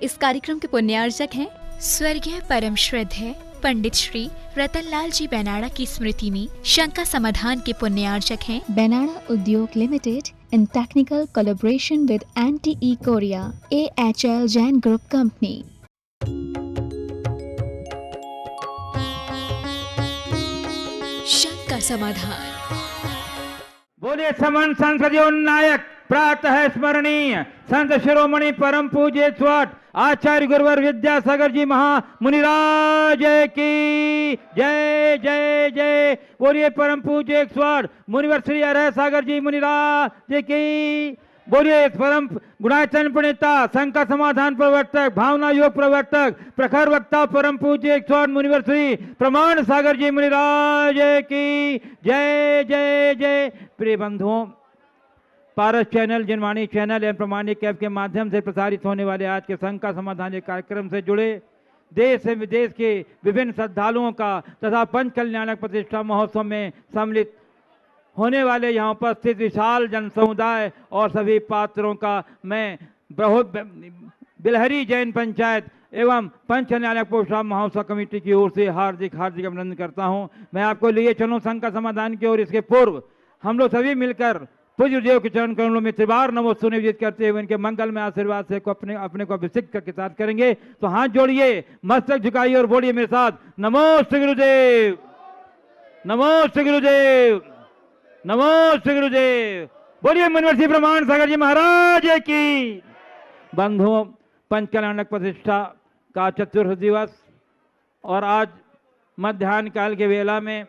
इस कार्यक्रम के पुण्यार्चक हैं स्वर्गीय परम श्रद्धेय पंडित श्री रतनलाल जी बेनाड़ा की स्मृति में शंका समाधान के पुण्यार्चक हैं बेनाड़ा उद्योग limited in technical collaboration with NTE Korea, AHL Jain Group Company. शंका समाधान। बोलिए समन संसदीय नायक प्रातः स्मरणीय संत शिरोमणि परम पूज्य स्वाट आचार्य गुरुवर विद्यासागर जी महामुनिराज की जय जय जय। बोलिए परम पूज्य स्वाट मुनिवर श्री अरह सागर जी मुनिराज की। बोलिए परम गुणाचन प्रणेता शंका समाधान प्रवर्तक भावना योग प्रवर्तक प्रखर वक्ता परम पूज्य स्वाट मुनिवर श्री प्रमाण सागर जी मुनिराज की जय जय जय। प्रिय बंधुओं, पारस चैनल, जिनवाणी चैनल एवं प्रमाणिक ऐप के माध्यम से प्रसारित होने वाले आज के शंका समाधान के कार्यक्रम से जुड़े देश एवं विदेश के विभिन्न श्रद्धालुओं का तथा पंच कल्याणक प्रतिष्ठा महोत्सव में सम्मिलित होने वाले यहाँ उपस्थित विशाल जन समुदाय और सभी पात्रों का मैं बहुत बिलहरी जैन पंचायत एवं पंच कल्याणक प्रतिष्ठा महोत्सव कमेटी की ओर से हार्दिक हार्दिक अभिनंदन करता हूँ। मैं आपको लिए चलूँ शंका समाधान की ओर। इसके पूर्व हम लोग सभी मिलकर पूज्य देव के चरण कमलों में त्रिवार नमोस्तु निवेदित करते हुए इनके मंगल में आशीर्वाद से अपने को अभिषेक करके साथ करेंगे। तो हाथ जोड़िए, मस्तक झुकाइए और बोलिए मेरे साथ, नमोस्तु गुरुदेव, नमोस्तु गुरुदेव, नमोस्तु गुरुदेव। बोलिए मुनिवर प्रमाण सागर जी महाराज की। बंधुओं, पंच कल्याणक प्रतिष्ठा का चतुर्थ दिवस और आज मध्याह्न काल के वेला में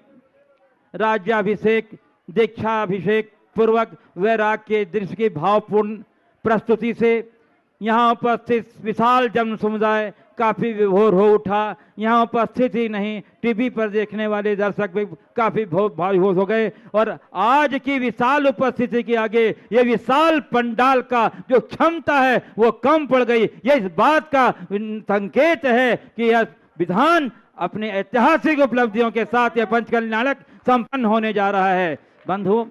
राज्याभिषेक दीक्षा अभिषेक पूर्वक वैराग के दृश्य की भावपूर्ण प्रस्तुति से यहाँ उपस्थित विशाल जन समुदाय काफी विभोर हो उठा। यहाँ उपस्थित ही नहीं, टीवी पर देखने वाले दर्शक भी काफी भावुक हो गए। और आज की विशाल उपस्थिति के आगे ये विशाल पंडाल का जो क्षमता है वो कम पड़ गई। ये इस बात का संकेत है कि यह विधान अपने ऐतिहासिक उपलब्धियों के साथ यह पंच कल्याणक संपन्न होने जा रहा है। बंधु,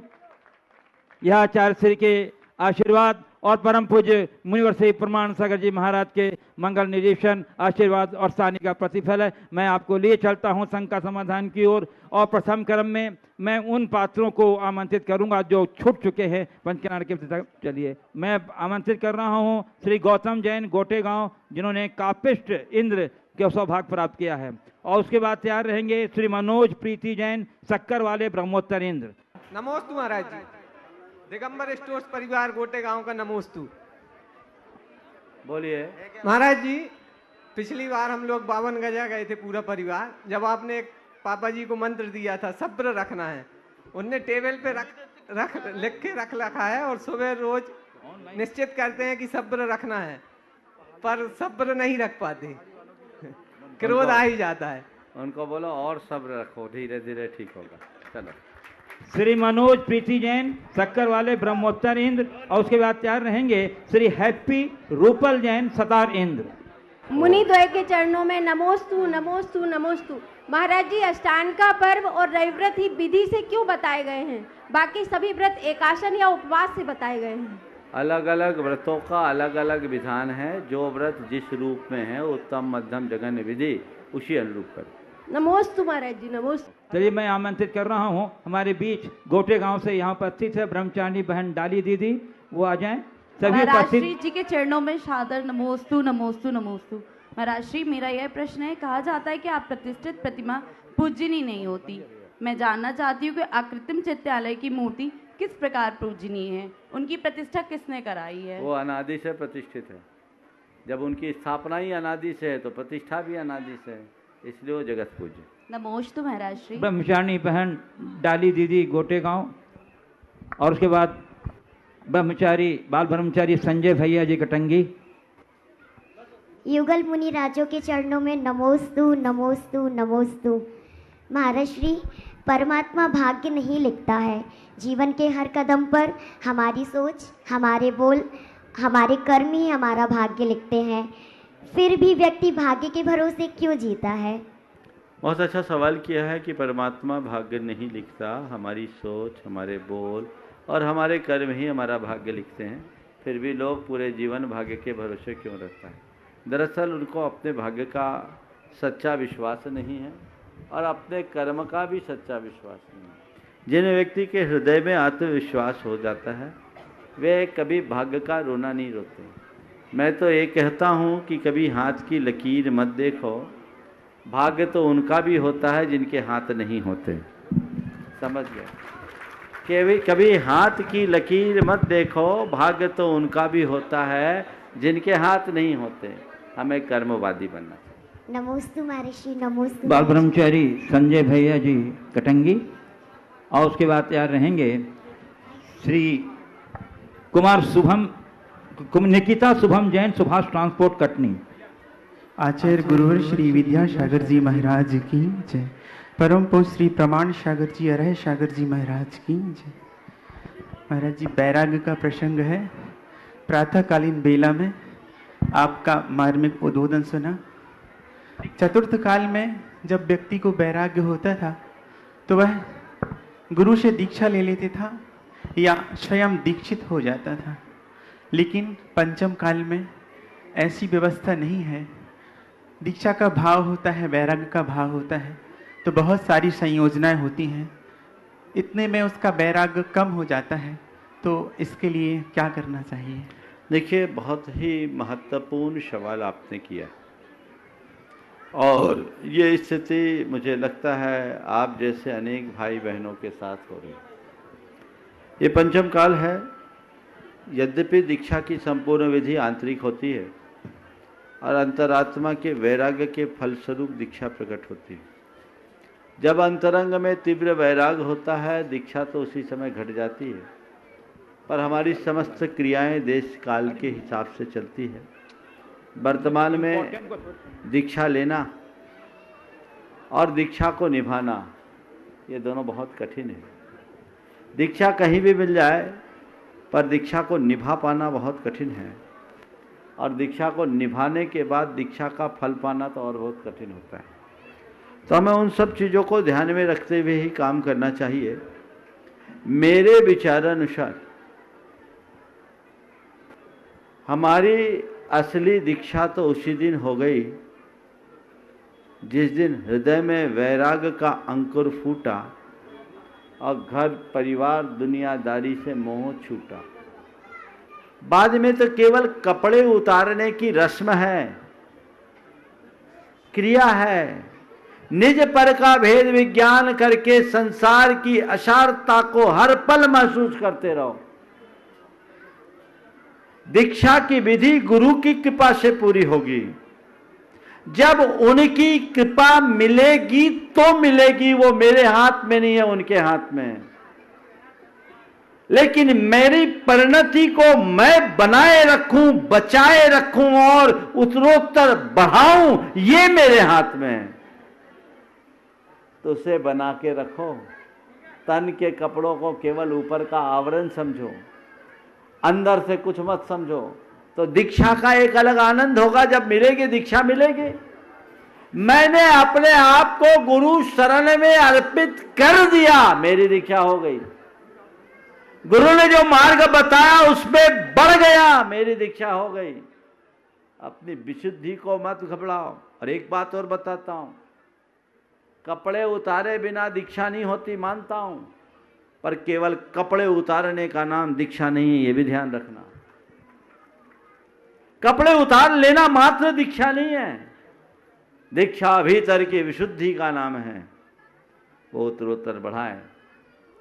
यह आचार्य श्री के आशीर्वाद और परम पूज्य मुनिवर श्री प्रमाण सागर जी महाराज के मंगल निरीक्षण आशीर्वाद और सानी का प्रतिफल है। मैं आपको लिए चलता हूं शंका समाधान की ओर। और प्रथम क्रम में मैं उन पात्रों को आमंत्रित करूंगा जो छूट चुके हैं पंचकल्याण के। चलिए, मैं आमंत्रित कर रहा हूं श्री गौतम जैन गोटे गांव, जिन्होंने कापिष्ट इंद्र के सौभाग्य प्राप्त किया है। और उसके बाद तैयार रहेंगे श्री मनोज प्रीति जैन शक्कर वाले ब्रह्मोत्तर इंद्र। नमोस्तु महाराज जी। दिगंबर स्टोर्स परिवार गोटे गांव का नमोस्तु। बोलिए महाराज जी, पिछली बार हम लोग 52 गजा गए थे पूरा परिवार, जब आपने पापा जी को मंत्र दिया था सब्र रखना है, उनने टेबल पे लिख के रख रखा है और सुबह रोज निश्चित करते हैं कि सब्र रखना है, पर सब्र नहीं रख पाते, क्रोध आ ही जाता है। उनको बोलो और सब्र रखो, धीरे धीरे ठीक होगा। चलो, श्री मनोज प्रीति जैन शक्कर वाले ब्रह्मोत्तर इंद्र। और उसके बाद तैयार रहेंगे श्री हैप्पी रूपल जैन सतार इंद्र। मुनि द्वय के चरणों में नमोस्तु नमोस्तु नमोस्तु। महाराज जी, अष्टांग का पर्व और रविव्रत ही विधि से क्यों बताए गए हैं? बाकी सभी व्रत एकासन या उपवास से बताए गए हैं। अलग अलग व्रतों का अलग अलग विधान है। जो व्रत जिस रूप में है उत्तम मध्यम जघन्य विधि उसी अनुरूप कर। नमोस्तु महाराज जी, नमोस्तु। चलिए, मैं आमंत्रित कर रहा हूँ हमारे बीच गोटे गांव से यहाँ उपस्थित है ब्रह्मचारी बहन डाली दीदी, वो आ जाएं। सभी महाराज श्री जी के चरणों में सादर नमोस्तु नमोस्तु नमोस्तु। महाराज श्री, मेरा यह प्रश्न है, कहा जाता है कि आप प्रतिष्ठित प्रतिमा पूजनीय नहीं होती। मैं जानना चाहती हूँ कि आकृतिम चित्तालय की मूर्ति किस प्रकार पूजनीय है, उनकी प्रतिष्ठा किसने कराई है? वो अनादि से प्रतिष्ठित है। जब उनकी स्थापना ही अनादि से है तो प्रतिष्ठा भी अनादि से है, इसलिए वो जगत पूज्य। नमोस्तु महाराज श्री। ब्रह्मचारिणी बहन डाली दीदी गोटे गांव। और उसके बाद ब्रह्मचारी बाल ब्रह्मचारी संजय भैया जी कटंगी। युगल मुनि राजों के चरणों में नमोस्तु नमोस्तु नमोस्तु। महाराज श्री, परमात्मा भाग्य नहीं लिखता है। जीवन के हर कदम पर हमारी सोच, हमारे बोल, हमारे कर्म ही हमारा भाग्य लिखते हैं। फिर भी व्यक्ति भाग्य के भरोसे क्यों जीता है? बहुत अच्छा सवाल किया है कि परमात्मा भाग्य नहीं लिखता, हमारी सोच, हमारे बोल और हमारे कर्म ही हमारा भाग्य लिखते हैं। फिर भी लोग पूरे जीवन भाग्य के भरोसे क्यों रहता है? दरअसल उनको अपने भाग्य का सच्चा विश्वास नहीं है और अपने कर्म का भी सच्चा विश्वास नहीं है। जिन व्यक्ति के हृदय में आत्मविश्वास हो जाता है वे कभी भाग्य का रोना नहीं रोते। मैं तो ये कहता हूँ कि कभी हाथ की लकीर मत देखो, भाग्य तो उनका भी होता है जिनके हाथ नहीं होते। समझ गए? कभी हाथ की लकीर मत देखो, भाग्य तो उनका भी होता है जिनके हाथ नहीं होते। हमें कर्मवादी बनना चाहिए। नमोस्तु महर्षि, नमोस्तु। बाल ब्रह्मचारी संजय भैया जी कटंगी और उसके बाद तैयार रहेंगे श्री निकिता शुभम जैन, सुभाष ट्रांसपोर्ट कटनी। आचार्य गुरुवर श्री विद्यासागर जी महाराज की जय। परम पूज्य श्री प्रमाण सागर जी, अरह सागर जी महाराज की जय। महाराज जी, बैराग का प्रसंग है। प्रातःकालीन बेला में आपका मार्मिक उद्बोधन सुना। चतुर्थ काल में जब व्यक्ति को वैराग्य होता था तो वह गुरु से दीक्षा ले लेते था या स्वयं दीक्षित हो जाता था, लेकिन पंचम काल में ऐसी व्यवस्था नहीं है। दीक्षा का भाव होता है, वैराग्य का भाव होता है, तो बहुत सारी संयोजनाएं होती हैं। इतने में उसका वैराग्य कम हो जाता है, तो इसके लिए क्या करना चाहिए? देखिए, बहुत ही महत्वपूर्ण सवाल आपने किया और ये स्थिति मुझे लगता है आप जैसे अनेक भाई बहनों के साथ हो रही है। ये पंचम काल है। यद्यपि दीक्षा की संपूर्ण विधि आंतरिक होती है और अंतरात्मा के वैराग्य के फलस्वरूप दीक्षा प्रकट होती है। जब अंतरंग में तीव्र वैराग्य होता है, दीक्षा तो उसी समय घट जाती है, पर हमारी समस्त क्रियाएं देश काल के हिसाब से चलती है। वर्तमान में दीक्षा लेना और दीक्षा को निभाना, ये दोनों बहुत कठिन है। दीक्षा कहीं भी मिल जाए, पर दीक्षा को निभा पाना बहुत कठिन है और दीक्षा को निभाने के बाद दीक्षा का फल पाना तो और बहुत कठिन होता है। तो हमें उन सब चीज़ों को ध्यान में रखते हुए ही काम करना चाहिए। मेरे विचारानुसार हमारी असली दीक्षा तो उसी दिन हो गई जिस दिन हृदय में वैराग्य का अंकुर फूटा और घर परिवार दुनियादारी से मोह छूटा। बाद में तो केवल कपड़े उतारने की रस्म है, क्रिया है। निज पर का भेद विज्ञान करके संसार की असारता को हर पल महसूस करते रहो। दीक्षा की विधि गुरु की कृपा से पूरी होगी। जब उनकी कृपा मिलेगी तो मिलेगी, वो मेरे हाथ में नहीं है, उनके हाथ में है। लेकिन मेरी परिणति को मैं बनाए रखूं, बचाए रखूं और उत्तरोत्तर बढ़ाऊं, ये मेरे हाथ में है। तो उसे बना के रखो। तन के कपड़ों को केवल ऊपर का आवरण समझो, अंदर से कुछ मत समझो। तो दीक्षा का एक अलग आनंद होगा जब मिलेगी, दीक्षा मिलेगी। मैंने अपने आप को गुरु शरण में अर्पित कर दिया, मेरी दीक्षा हो गई। गुरु ने जो मार्ग बताया उसमें बढ़ गया, मेरी दीक्षा हो गई। अपनी विशुद्धि को मत घबराओ। और एक बात और बताता हूं, कपड़े उतारे बिना दीक्षा नहीं होती, मानता हूं, पर केवल कपड़े उतारने का नाम दीक्षा नहीं है, ये भी ध्यान रखना। कपड़े उतार लेना मात्र दीक्षा नहीं है। दीक्षा भीतर की विशुद्धि का नाम है। वो उत्तरोत्तर बढ़ाए।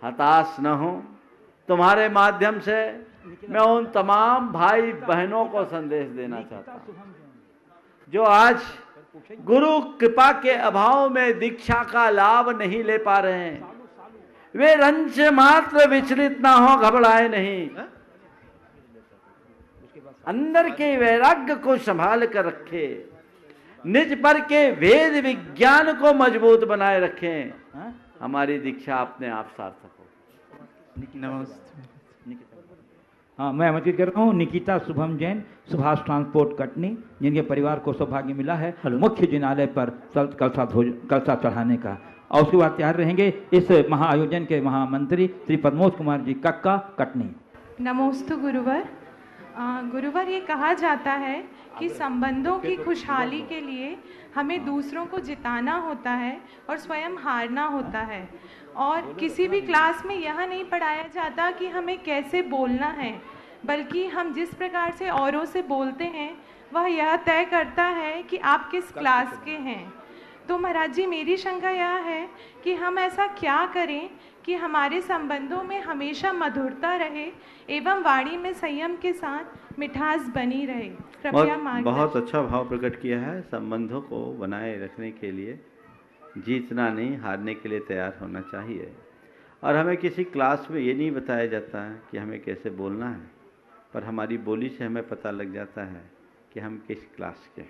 हताश न हो। तुम्हारे माध्यम से मैं उन तमाम भाई बहनों को संदेश देना चाहता हूं जो आज गुरु कृपा के अभाव में दीक्षा का लाभ नहीं ले पा रहे हैं। वे रंच मात्र विचलित ना हो, घबराए नहीं। अंदर के वैराग्य को संभाल कर रखे, निज पर के वेद विज्ञान को मजबूत बनाए रखें। हमारी दीक्षा अपने आप सार्थक हो। हाँ, मैं आमंत्रित कर रहा हूँ निकिता शुभम जैन, सुभाष ट्रांसपोर्ट कटनी, जिनके परिवार को सौभाग्य मिला है मुख्य जिनालय पर कलशा चढ़ाने का। और उसके बाद तैयार रहेंगे इस महाआयोजन के महामंत्री श्री प्रमोद कुमार जी कक्का, कटनी। नमोस्तु गुरुवर। गुरुवर, ये कहा जाता है कि संबंधों की खुशहाली के लिए हमें दूसरों को जिताना होता है और स्वयं हारना होता है। और किसी भी क्लास में यह नहीं पढ़ाया जाता कि हमें कैसे बोलना है, बल्कि हम जिस प्रकार से औरों से बोलते हैं वह यह तय करता है कि आप किस क्लास के हैं। तो महाराज जी, मेरी शंका यह है कि हम ऐसा क्या करें कि हमारे संबंधों में हमेशा मधुरता रहे एवं वाणी में संयम के साथ मिठास बनी रहे। कृपया मार्गदर्शन। बहुत अच्छा भाव प्रकट किया है। संबंधों को बनाए रखने के लिए जीतना नहीं, हारने के लिए तैयार होना चाहिए। और हमें किसी क्लास में ये नहीं बताया जाता है कि हमें कैसे बोलना है, पर हमारी बोली से हमें पता लग जाता है कि हम किस क्लास के।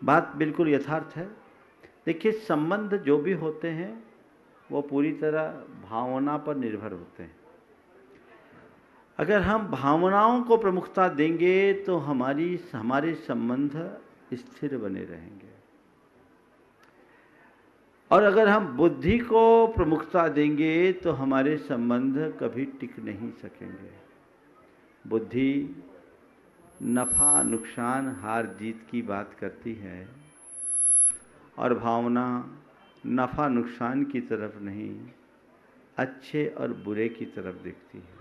बात बिल्कुल यथार्थ है। देखिए, संबंध जो भी होते हैं वो पूरी तरह भावना पर निर्भर होते हैं। अगर हम भावनाओं को प्रमुखता देंगे तो हमारे संबंध स्थिर बने रहेंगे, और अगर हम बुद्धि को प्रमुखता देंगे तो हमारे संबंध कभी टिक नहीं सकेंगे। बुद्धि नफा नुकसान हार जीत की बात करती है, और भावना नफा नुकसान की तरफ नहीं, अच्छे और बुरे की तरफ देखती है,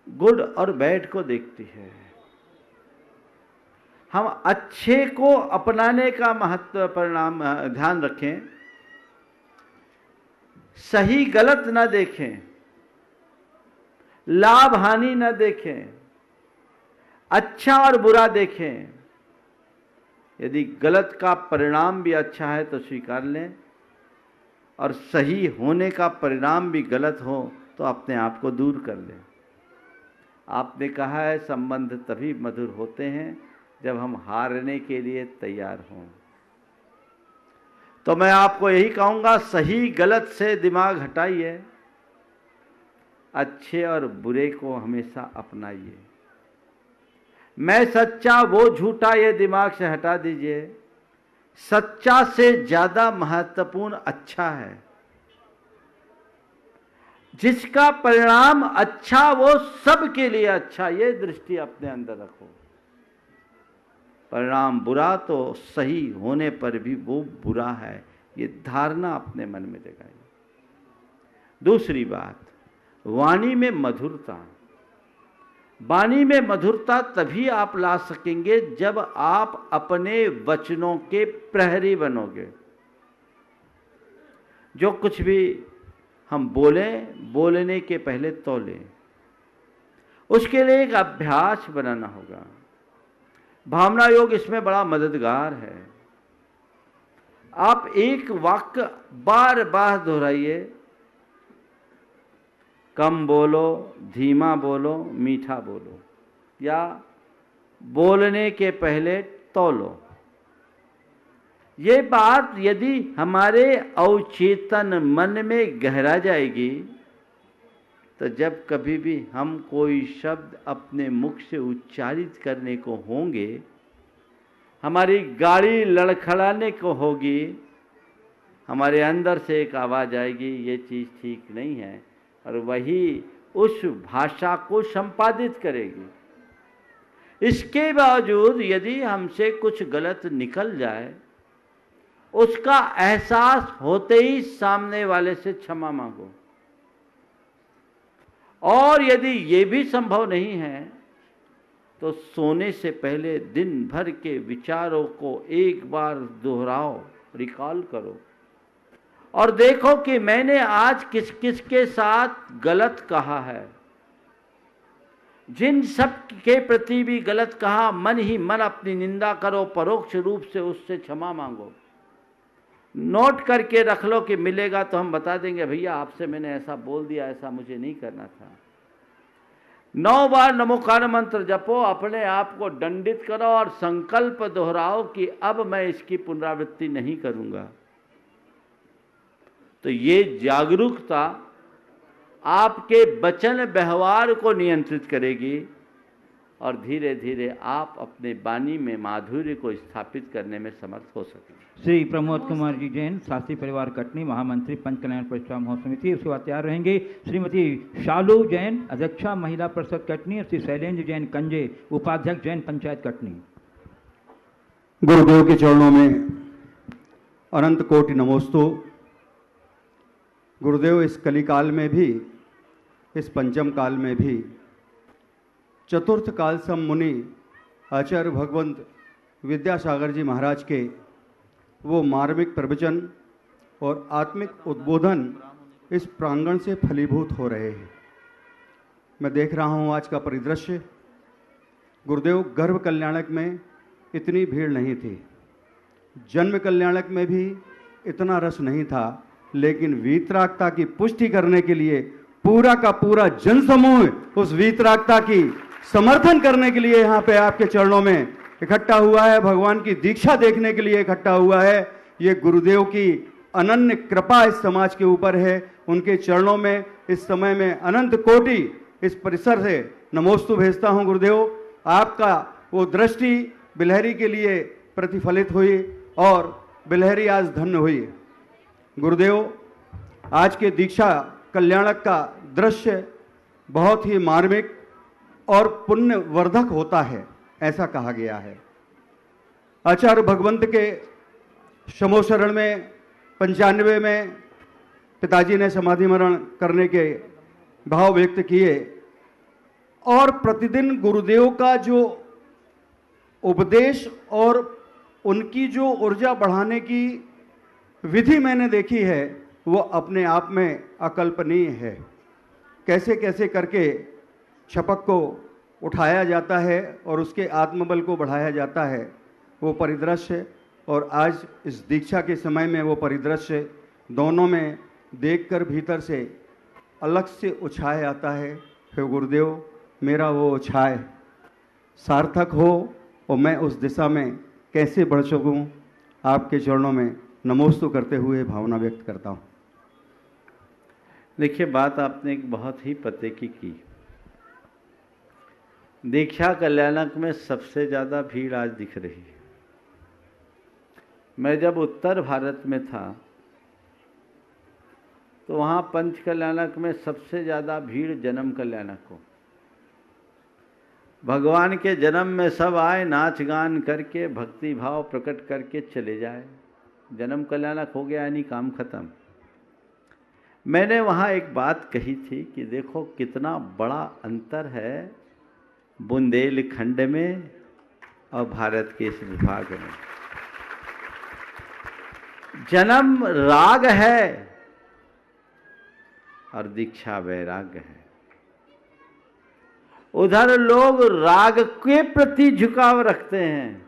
गुड और बैड को देखती है। हम अच्छे को अपनाने का महत्व परिणाम ध्यान रखें, सही गलत न देखें, लाभ हानि न देखें, अच्छा और बुरा देखें। यदि गलत का परिणाम भी अच्छा है तो स्वीकार लें, और सही होने का परिणाम भी गलत हो तो अपने आप को दूर कर लें। आपने कहा है संबंध तभी मधुर होते हैं जब हम हारने के लिए तैयार हों। तो मैं आपको यही कहूँगा, सही गलत से दिमाग हटाइए, अच्छे और बुरे को हमेशा अपनाइए। मैं सच्चा वो झूठा ये दिमाग से हटा दीजिए। सच्चा से ज्यादा महत्वपूर्ण अच्छा है। जिसका परिणाम अच्छा वो सबके लिए अच्छा, ये दृष्टि अपने अंदर रखो। परिणाम बुरा तो सही होने पर भी वो बुरा है, ये धारणा अपने मन में जगाइए। दूसरी बात, वाणी में मधुरता। वाणी में मधुरता तभी आप ला सकेंगे जब आप अपने वचनों के प्रहरी बनोगे। जो कुछ भी हम बोलें, बोलने के पहले तौलें। उसके लिए एक अभ्यास बनाना होगा। भावना योग इसमें बड़ा मददगार है। आप एक वाक्य बार बार दोहराइए। कम बोलो, धीमा बोलो, मीठा बोलो, या बोलने के पहले तौलो। ये बात यदि हमारे अवचेतन मन में गहरा जाएगी तो जब कभी भी हम कोई शब्द अपने मुख से उच्चारित करने को होंगे, हमारी गाड़ी लड़खड़ाने को होगी, हमारे अंदर से एक आवाज़ आएगी, ये चीज़ ठीक नहीं है, और वही उस भाषा को संपादित करेगी। इसके बावजूद यदि हमसे कुछ गलत निकल जाए, उसका एहसास होते ही सामने वाले से क्षमा मांगो। और यदि ये भी संभव नहीं है तो सोने से पहले दिन भर के विचारों को एक बार दोहराओ, रिकॉल करो, और देखो कि मैंने आज किस किस के साथ गलत कहा है। जिन सब के प्रति भी गलत कहा, मन ही मन अपनी निंदा करो, परोक्ष रूप से उससे क्षमा मांगो। नोट करके रख लो कि मिलेगा तो हम बता देंगे, भैया आपसे मैंने ऐसा बोल दिया, ऐसा मुझे नहीं करना था। 9 बार नमोकार मंत्र जपो, अपने आप को दंडित करो और संकल्प दोहराओ कि अब मैं इसकी पुनरावृत्ति नहीं करूंगा। तो ये जागरूकता आपके वचन व्यवहार को नियंत्रित करेगी, और धीरे धीरे आप अपने वाणी में माधुर्य को स्थापित करने में समर्थ हो सकें। श्री प्रमोद कुमार जी जैन, शास्त्री परिवार कटनी, महामंत्री पंच कल्याण परिषद महोत्सव समिति। उसके बाद तैयार रहेंगे श्रीमती शालू जैन, अध्यक्षा महिला परिषद कटनी, और श्री शैलेंद्र जैन कंजे, उपाध्यक्ष जैन पंचायत कटनी। गुरुदेव के चरणों में अनंत कोटि नमोस्तु। गुरुदेव इस कलिकाल में भी, इस पंचम काल में भी चतुर्थ काल सम मुनि आचार्य भगवंत विद्यासागर जी महाराज के वो मार्मिक प्रवचन और आत्मिक उद्बोधन इस प्रांगण से फलीभूत हो रहे हैं। मैं देख रहा हूँ आज का परिदृश्य। गुरुदेव गर्भ कल्याणक में इतनी भीड़ नहीं थी, जन्म कल्याणक में भी इतना रस नहीं था, लेकिन वीतरागता की पुष्टि करने के लिए पूरा का पूरा जनसमूह उस वीतरागता की समर्थन करने के लिए यहाँ पे आपके चरणों में इकट्ठा हुआ है, भगवान की दीक्षा देखने के लिए इकट्ठा हुआ है। ये गुरुदेव की अनन्य कृपा इस समाज के ऊपर है। उनके चरणों में इस समय में अनंत कोटि इस परिसर से नमोस्तु भेजता हूँ। गुरुदेव, आपका वो दृष्टि बिलहरी के लिए प्रतिफलित हुई और बिलहरी आज धन्य हुई। गुरुदेव, आज के दीक्षा कल्याणक का दृश्य बहुत ही मार्मिक और पुण्यवर्धक होता है, ऐसा कहा गया है। आचार्य भगवंत के शमोशरण में 95 में पिताजी ने समाधि मरण करने के भाव व्यक्त किए और प्रतिदिन गुरुदेव का जो उपदेश और उनकी जो ऊर्जा बढ़ाने की विधि मैंने देखी है वो अपने आप में अकल्पनीय है। कैसे कैसे करके छपक को उठाया जाता है और उसके आत्मबल को बढ़ाया जाता है, वो परिदृश्य और आज इस दीक्षा के समय में वो परिदृश्य दोनों में देखकर भीतर से अलग से उछाया आता है। हे गुरुदेव, मेरा वो उछाए सार्थक हो और मैं उस दिशा में कैसे बढ़ सकूं, आपके चरणों में नमोस्तु करते हुए भावना व्यक्त करता हूँ। देखिए, बात आपने एक बहुत ही पते की। दीक्षा कल्याणक में सबसे ज़्यादा भीड़ आज दिख रही है। मैं जब उत्तर भारत में था तो वहाँ पंच कल्याणक में सबसे ज़्यादा भीड़ जन्म कल्याणक को। भगवान के जन्म में सब आए, नाच गान करके भक्ति भाव प्रकट करके चले जाए। जन्म कल्याणक हो गया यानी काम खत्म। मैंने वहाँ एक बात कही थी कि देखो कितना बड़ा अंतर है बुंदेलखंड में और भारत के इस विभाग में। जन्म राग है और दीक्षा वैराग्य है। उधर लोग राग के प्रति झुकाव रखते हैं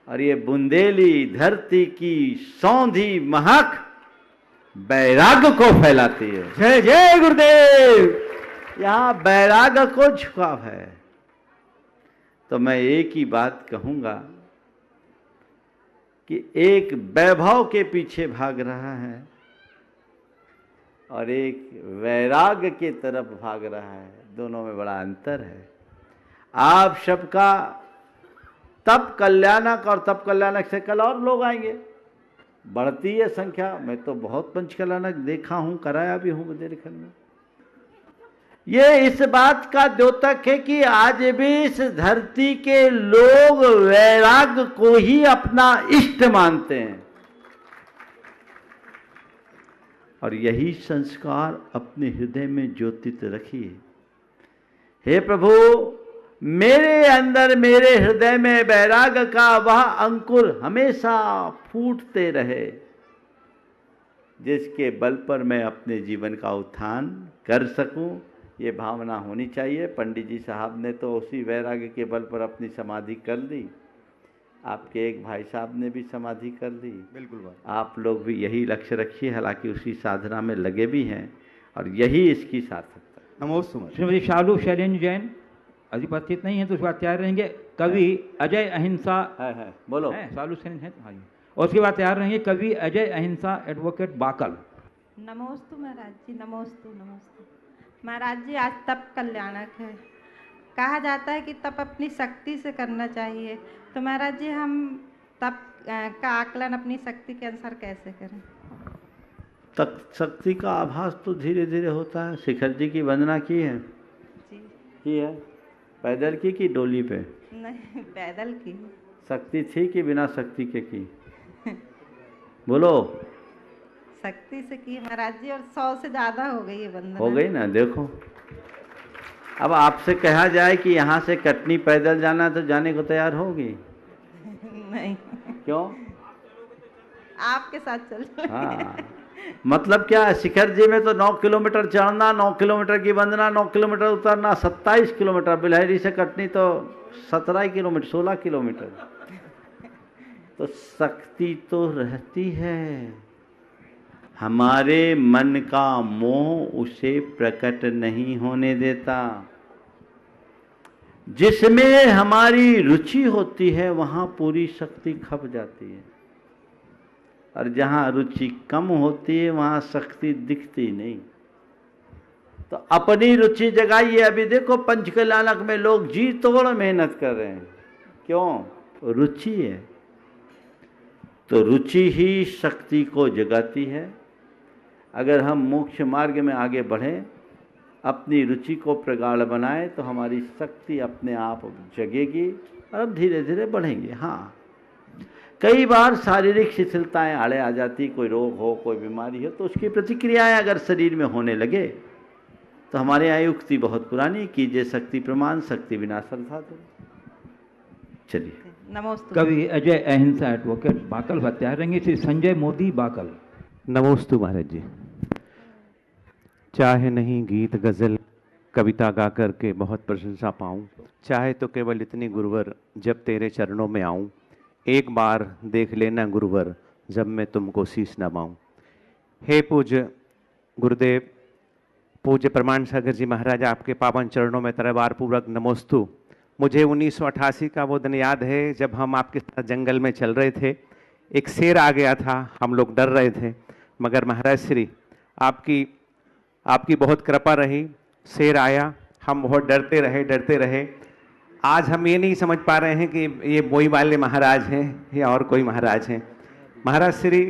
और ये बुंदेली धरती की सौंधी महक वैराग्य को फैलाती है। जय जय गुरुदेव। यहाँ वैराग्य को झुकाव है। तो मैं एक ही बात कहूँगा कि एक वैभव के पीछे भाग रहा है और एक वैराग्य के तरफ भाग रहा है। दोनों में बड़ा अंतर है। आप सबका तप कल्याणक और तप कल्याणक से कल और लोग आएंगे, बढ़ती है संख्या। मैं तो बहुत पंच कल्याणक देखा हूँ, कराया भी हूँ बुंदेलखंड में। ये इस बात का द्योतक है कि आज भी इस धरती के लोग वैराग्य को ही अपना इष्ट मानते हैं और यही संस्कार अपने हृदय में ज्योतित रखिए। हे प्रभु, मेरे अंदर मेरे हृदय में वैराग्य का वह अंकुर हमेशा फूटते रहे जिसके बल पर मैं अपने जीवन का उत्थान कर सकूं। ये भावना होनी चाहिए। पंडित जी साहब ने तो उसी वैराग्य के बल पर अपनी समाधि कर ली। आपके एक भाई साहब ने भी समाधि कर ली। बिल्कुल बात। आप लोग भी यही लक्ष्य रखिए, हालांकि उसी साधना में लगे भी हैं और यही इसकी सार्थकता है। नमोस्तु। श्रीमती शालू शैलेंद्र जैन अधिपस्थित नहीं है तो उसके बाद तैयार रहेंगे कवि अजय अहिंसा। है बोलो। शालू शैलेंद्र है तो हाँ जी। और उसके बाद तैयार रहेंगे कवि अजय अहिंसा एडवोकेट बाकल। नमोस्तु महाराज जी, नमोस्तु नमोस्तु। महाराज जी, आज तप कल्याणक है कहा जाता है कि तप अपनी शक्ति से करना चाहिए, तो महाराज जी हम तप का आकलन अपनी शक्ति के अनुसार कैसे करें? तक शक्ति का आभास तो धीरे धीरे होता है। शिखर जी की वंदना की है? जी की है। पैदल की कि डोली पे? नहीं, पैदल की। शक्ति थी कि बिना शक्ति के की? बोलो। शक्ति से की महाराज जी, और 100 से ज़्यादा हो गई है वंदना। हो गई ना, देखो। अब आपसे कहा जाए कि यहाँ से कटनी पैदल जाना, तो जाने को तैयार होगी? नहीं। क्यों? आपके साथ चल। हाँ, मतलब क्या है, शिखर जी में तो 9 किलोमीटर चढ़ना, 9 किलोमीटर की वंदना, 9 किलोमीटर उतरना, 27 किलोमीटर। बिलहरी से कटनी तो 17 किलोमीटर, 16 किलोमीटर। तो शक्ति तो रहती है, हमारे मन का मोह उसे प्रकट नहीं होने देता। जिसमें हमारी रुचि होती है वहाँ पूरी शक्ति खप जाती है, और जहाँ रुचि कम होती है वहाँ शक्ति दिखती नहीं। तो अपनी रुचि जगाइए। अभी देखो पंचकल्याणक में लोग जी तोड़ मेहनत कर रहे हैं, क्यों? रुचि है। तो रुचि ही शक्ति को जगाती है। अगर हम मोक्ष मार्ग में आगे बढ़ें, अपनी रुचि को प्रगाढ़ बनाए, तो हमारी शक्ति अपने आप जगेगी और अब धीरे धीरे बढ़ेंगे। हाँ, कई बार शारीरिक शिथिलताएं आड़े आ जाती, कोई रोग हो, कोई बीमारी हो, तो उसकी प्रतिक्रियाएं अगर शरीर में होने लगे तो हमारे यहाँ युक्ति बहुत पुरानी, कीजिए शक्ति प्रमाण, शक्ति विनाशन था। तो चलिए। नमोस्तु। कवि अजय अहिंसा एडवोकेट बाकल भत्यारेंगे श्री संजय मोदी बाकल। नमोस्तु महाराज जी। चाहे नहीं गीत गज़ल कविता गा कर के बहुत प्रशंसा पाऊं, चाहे तो केवल इतनी गुरुवर जब तेरे चरणों में आऊं, एक बार देख लेना गुरुवर जब मैं तुमको शीश नवाऊं। हे पूज्य गुरुदेव, पूज्य प्रमाण सागर जी महाराज, आपके पावन चरणों में तरबार पूर्वक नमोस्तु। मुझे 1988 का वो दिन याद है जब हम आपके साथ जंगल में चल रहे थे। एक शेर आ गया था, हम लोग डर रहे थे, मगर महाराज श्री आपकी बहुत कृपा रही, शेर आया, हम बहुत डरते रहे। आज हम ये नहीं समझ पा रहे हैं कि ये बोई वाले महाराज हैं या और कोई महाराज हैं। महाराज श्री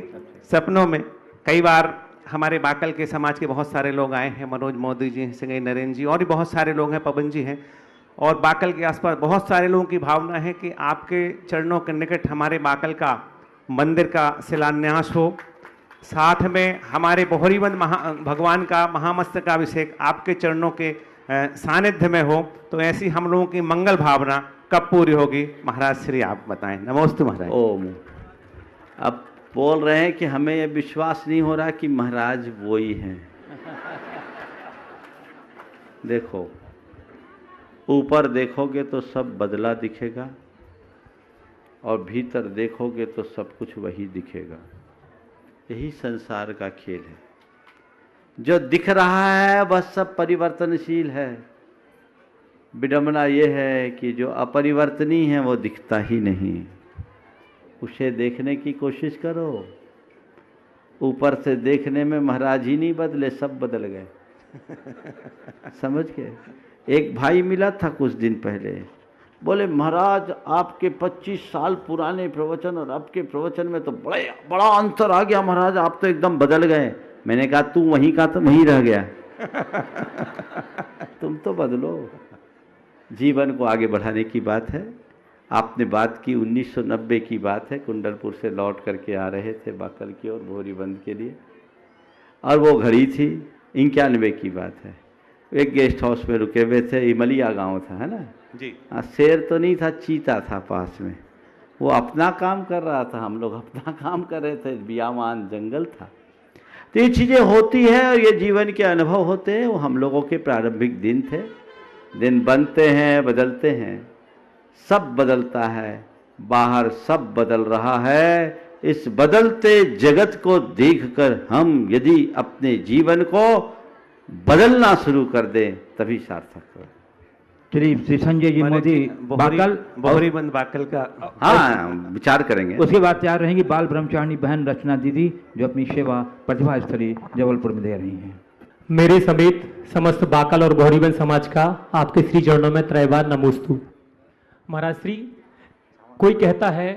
सपनों में कई बार हमारे बाकल के समाज के बहुत सारे लोग आए हैं, मनोज मोदी जी, सिंगई नरेंद्र जी, और भी बहुत सारे लोग हैं, पवन जी हैं, और बाकल के आसपास बहुत सारे लोगों की भावना है कि आपके चरणों के निकट हमारे बाकल का मंदिर का शिलान्यास हो, साथ में हमारे बोहरीबंद भगवान का महामस्तकाभिषेक आपके चरणों के सानिध्य में हो। तो ऐसी हम लोगों की मंगल भावना कब पूरी होगी महाराज श्री, आप बताएं। नमोस्तु महाराज। ओम। अब बोल रहे हैं कि हमें यह विश्वास नहीं हो रहा कि महाराज वो ही हैं। देखो, ऊपर देखोगे तो सब बदला दिखेगा, और भीतर देखोगे तो सब कुछ वही दिखेगा। यही संसार का खेल है। जो दिख रहा है वह सब परिवर्तनशील है। विडंबना यह है कि जो अपरिवर्तनीय है वो दिखता ही नहीं। उसे देखने की कोशिश करो। ऊपर से देखने में महाराज ही नहीं बदले, सब बदल गए। समझ के? एक भाई मिला था कुछ दिन पहले, बोले महाराज आपके 25 साल पुराने प्रवचन और अब के प्रवचन में तो बड़ा अंतर आ गया महाराज, आप तो एकदम बदल गए। मैंने कहा तू वहीं का तो वहीं रह गया। तुम तो बदलो। जीवन को आगे बढ़ाने की बात है। आपने बात की 1990 की बात है, कुंडलपुर से लौट करके आ रहे थे बाकल की ओर बोरीबंद के लिए, और वो घड़ी थी 91 की बात है। एक गेस्ट हाउस में रुके हुए थे, इमलिया गांव था, है ना जी। हाँ, शेर तो नहीं था, चीता था पास में। वो अपना काम कर रहा था, हम लोग अपना काम कर रहे थे, बियावान जंगल था। तो ये चीज़ें होती हैं और ये जीवन के अनुभव होते हैं। वो हम लोगों के प्रारंभिक दिन थे। दिन बनते हैं, बदलते हैं, सब बदलता है, बाहर सब बदल रहा है। इस बदलते जगत को देखकर हम यदि अपने जीवन को बदलना शुरू कर दें तभी सार्थक हो। श्री संजय जी मोदी बाकल, बोहरीबंद बाकल का हाँ विचार करेंगे। उसके बाद तैयार रहेंगी बाल ब्रह्मचारिणी बहन रचना दीदी, जो अपनी सेवा प्रतिभा स्थली जबलपुर में दे रही हैं। मेरे समेत समस्त बाकल और बोहरीबंद समाज का आपके श्री चरणों में त्रैवार नमोस्तु। महाराज श्री, कोई कहता है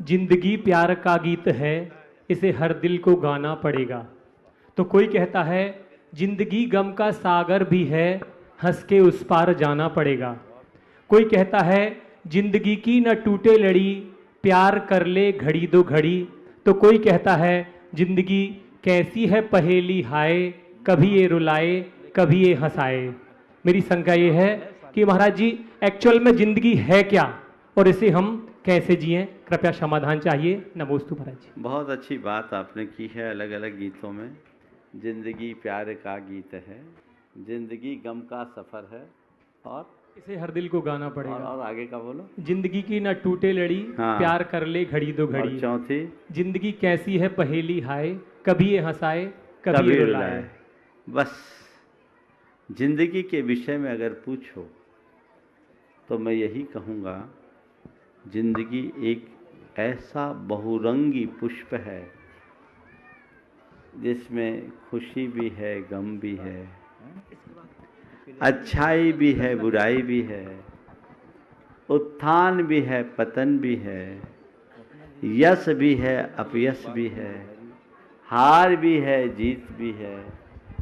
जिंदगी प्यार का गीत है, इसे हर दिल को गाना पड़ेगा। तो कोई कहता है जिंदगी गम का सागर भी है, हंस के उस पार जाना पड़ेगा। कोई कहता है जिंदगी की न टूटे लड़ी, प्यार कर ले घड़ी दो घड़ी। तो कोई कहता है जिंदगी कैसी है पहेली हाय, कभी ये रुलाए कभी ये हंसाए। मेरी शंका ये है कि महाराज जी एक्चुअल में जिंदगी है क्या और इसे हम कैसे जिएं, कृपया समाधान चाहिए। नमोस्तु महाराज जी। बहुत अच्छी बात आपने की है। अलग अलग गीतों में जिंदगी प्यार का गीत है, जिंदगी गम का सफ़र है, और इसे हर दिल को गाना पड़ेगा। और आगे का बोलो। जिंदगी की न टूटे लड़ी, हाँ। प्यार कर ले घड़ी दो घड़ी। और चौथी, जिंदगी कैसी है पहेली हाय, कभी ये हंसाए कभी ये रुलाए। बस जिंदगी के विषय में अगर पूछो तो मैं यही कहूँगा, जिंदगी एक ऐसा बहुरंगी पुष्प है जिसमें खुशी भी है, गम भी है, अच्छाई भी है, बुराई भी है, उत्थान भी है, पतन भी है, यश भी है, अपयश भी है, हार भी है, जीत भी है,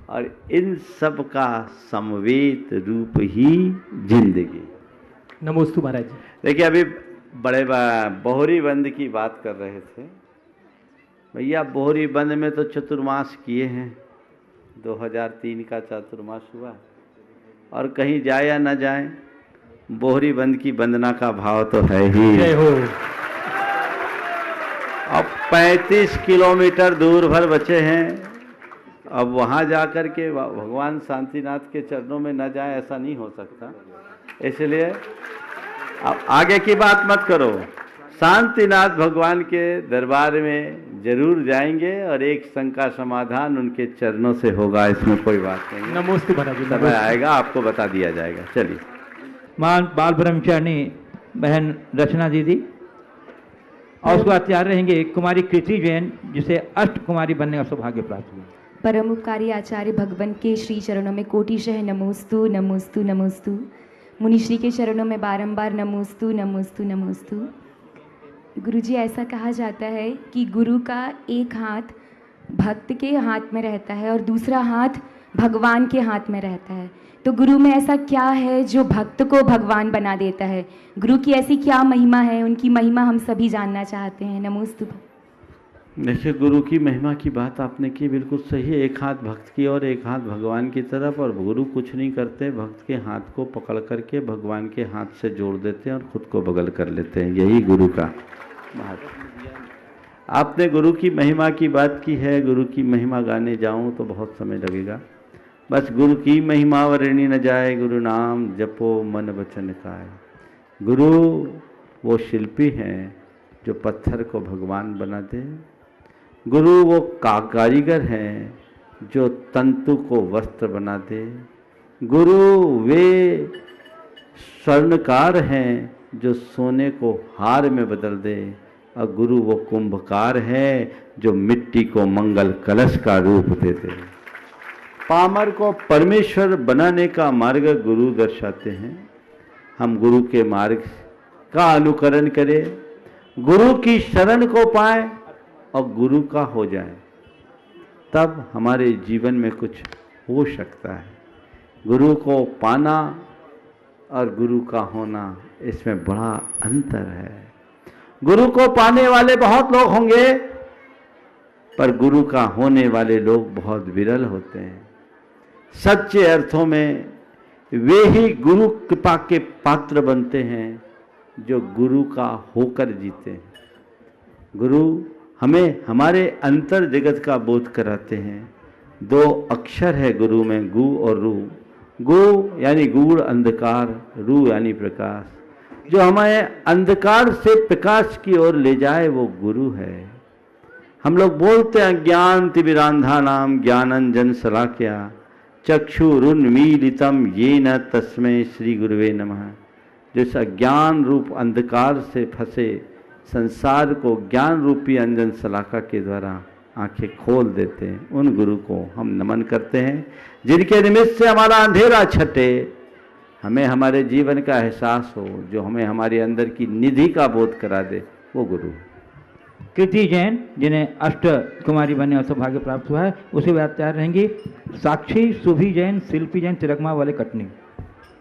और इन सब का समवेत रूप ही जिंदगी। नमोस्तु महाराज जी। देखिए अभी बड़े बोहरीबंद की बात कर रहे थे भैया। बोहरीबंद में तो चतुर्मास किए हैं, 2003 का चतुर्मास हुआ, और कहीं जाए या न जाए बोहरीबंद की वंदना का भाव तो है ही। जय हो। अब 35 किलोमीटर दूर भर बचे हैं, अब वहाँ जाकर के भगवान शांतिनाथ के चरणों में न जाए ऐसा नहीं हो सकता। इसलिए अब आगे की बात मत करो, शांतिनाथ भगवान के दरबार में जरूर जाएंगे और एक शंका समाधान उनके चरणों से होगा, इसमें कोई बात नहीं। नमोस्तु महाराज जी। समय आएगा आपको बता दिया जाएगा। चलिए। मां बाल ब्रह्मचारिणी बहन रचना दीदी, और उसको आचार्य रहेंगे कुमारी कृति जैन, जिसे अष्ट कुमारी बनने का सौभाग्य प्राप्त हुआ। परम उपकारी आचार्य भगवान के श्री चरणों में कोटिशः नमोस्तु नमोस्तु नमोस्तु। मुनिश्री के चरणों में बारंबार नमोस्तु नमोस्तु नमोस्तु। गुरुजी, ऐसा कहा जाता है कि गुरु का एक हाथ भक्त के हाथ में रहता है और दूसरा हाथ भगवान के हाथ में रहता है। तो गुरु में ऐसा क्या है जो भक्त को भगवान बना देता है? गुरु की ऐसी क्या महिमा है? उनकी महिमा हम सभी जानना चाहते हैं। नमोस्तु। देखिए, गुरु की महिमा की बात आपने की, बिल्कुल सही है। एक हाथ भक्त की और एक हाथ भगवान की तरफ, और गुरु कुछ नहीं करते, भक्त के हाथ को पकड़ करके भगवान के हाथ से जोड़ देते हैं और खुद को बगल कर लेते हैं। यही गुरु का महत्व। आपने गुरु की महिमा की बात की है, गुरु की महिमा गाने जाऊं तो बहुत समय लगेगा। बस गुरु की महिमा वर्णी न जाए, गुरु नाम जपो मन वचन काए। गुरु वो शिल्पी हैं जो पत्थर को भगवान बनाते हैं। गुरु वो कारीगर हैं जो तंतु को वस्त्र बनाते। गुरु वे स्वर्णकार हैं जो सोने को हार में बदल दे, और गुरु वो कुंभकार है जो मिट्टी को मंगल कलश का रूप देते। पामर को परमेश्वर बनाने का मार्ग गुरु दर्शाते हैं। हम गुरु के मार्ग का अनुकरण करें, गुरु की शरण को पाएं और गुरु का हो जाए, तब हमारे जीवन में कुछ हो सकता है। गुरु को पाना और गुरु का होना, इसमें बड़ा अंतर है। गुरु को पाने वाले बहुत लोग होंगे, पर गुरु का होने वाले लोग बहुत विरल होते हैं। सच्चे अर्थों में वे ही गुरु कृपा के पात्र बनते हैं जो गुरु का होकर जीते हैं। गुरु हमें हमारे अंतर जगत का बोध कराते हैं। 2 अक्षर है गुरु में, गु और रू। गु यानी गूढ़ अंधकार, रू यानी प्रकाश। जो हमें अंधकार से प्रकाश की ओर ले जाए वो गुरु है। हम लोग बोलते हैं ज्ञान तिमिरांधा नाम ज्ञानंजन शलाकया चक्षुरुन्मीलितम येन तस्मै श्री गुरुवे नमः। जिस अज्ञान रूप अंधकार से फंसे संसार को ज्ञान रूपी अंजन शलाका के द्वारा आंखें खोल देते हैं, उन गुरु को हम नमन करते हैं जिनके निमित्त से हमारा अंधेरा छटे, हमें हमारे जीवन का एहसास हो, जो हमें हमारे अंदर की निधि का बोध करा दे, वो गुरु। कृति जैन जिन्हें अष्ट कुमारी बनने का सौभाग्य प्राप्त हुआ है, उसी बात तैयार रहेंगी। साक्षी सुभी जैन, शिल्पी जैन, तिलकमा वाले कटनी।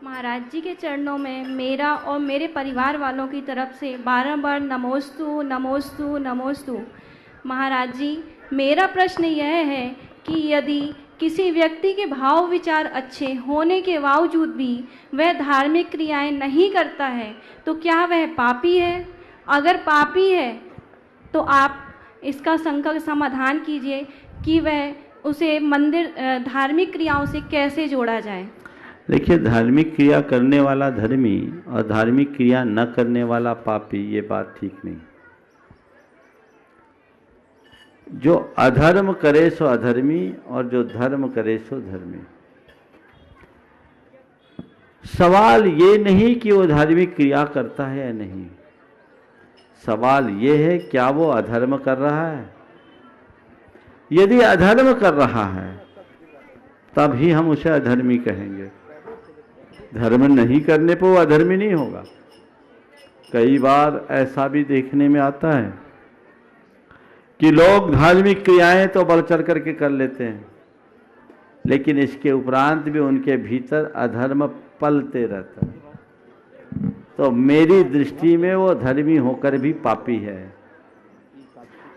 महाराज जी के चरणों में मेरा और मेरे परिवार वालों की तरफ से बारंबार नमोस्तु नमोस्तु नमोस्तु। महाराज जी, मेरा प्रश्न यह है कि यदि किसी व्यक्ति के भाव विचार अच्छे होने के बावजूद भी वह धार्मिक क्रियाएं नहीं करता है तो क्या वह पापी है? अगर पापी है तो आप इसका संकल्प समाधान कीजिए कि वह उसे मंदिर धार्मिक क्रियाओं से कैसे जोड़ा जाए। देखिए, धार्मिक क्रिया करने वाला धर्मी और धार्मिक क्रिया न करने वाला पापी, ये बात ठीक नहीं। जो अधर्म करे सो अधर्मी और जो धर्म करे सो धर्मी। सवाल ये नहीं कि वो धार्मिक क्रिया करता है या नहीं, सवाल ये है क्या वो अधर्म कर रहा है। यदि अधर्म कर रहा है तब ही हम उसे अधर्मी कहेंगे, धर्म नहीं करने पर वो अधर्मी नहीं होगा। कई बार ऐसा भी देखने में आता है कि लोग धार्मिक क्रियाएं तो बढ़ चढ़ करके कर लेते हैं, लेकिन इसके उपरांत भी उनके भीतर अधर्म पलते रहता है। तो मेरी दृष्टि में वो धर्मी होकर भी पापी है।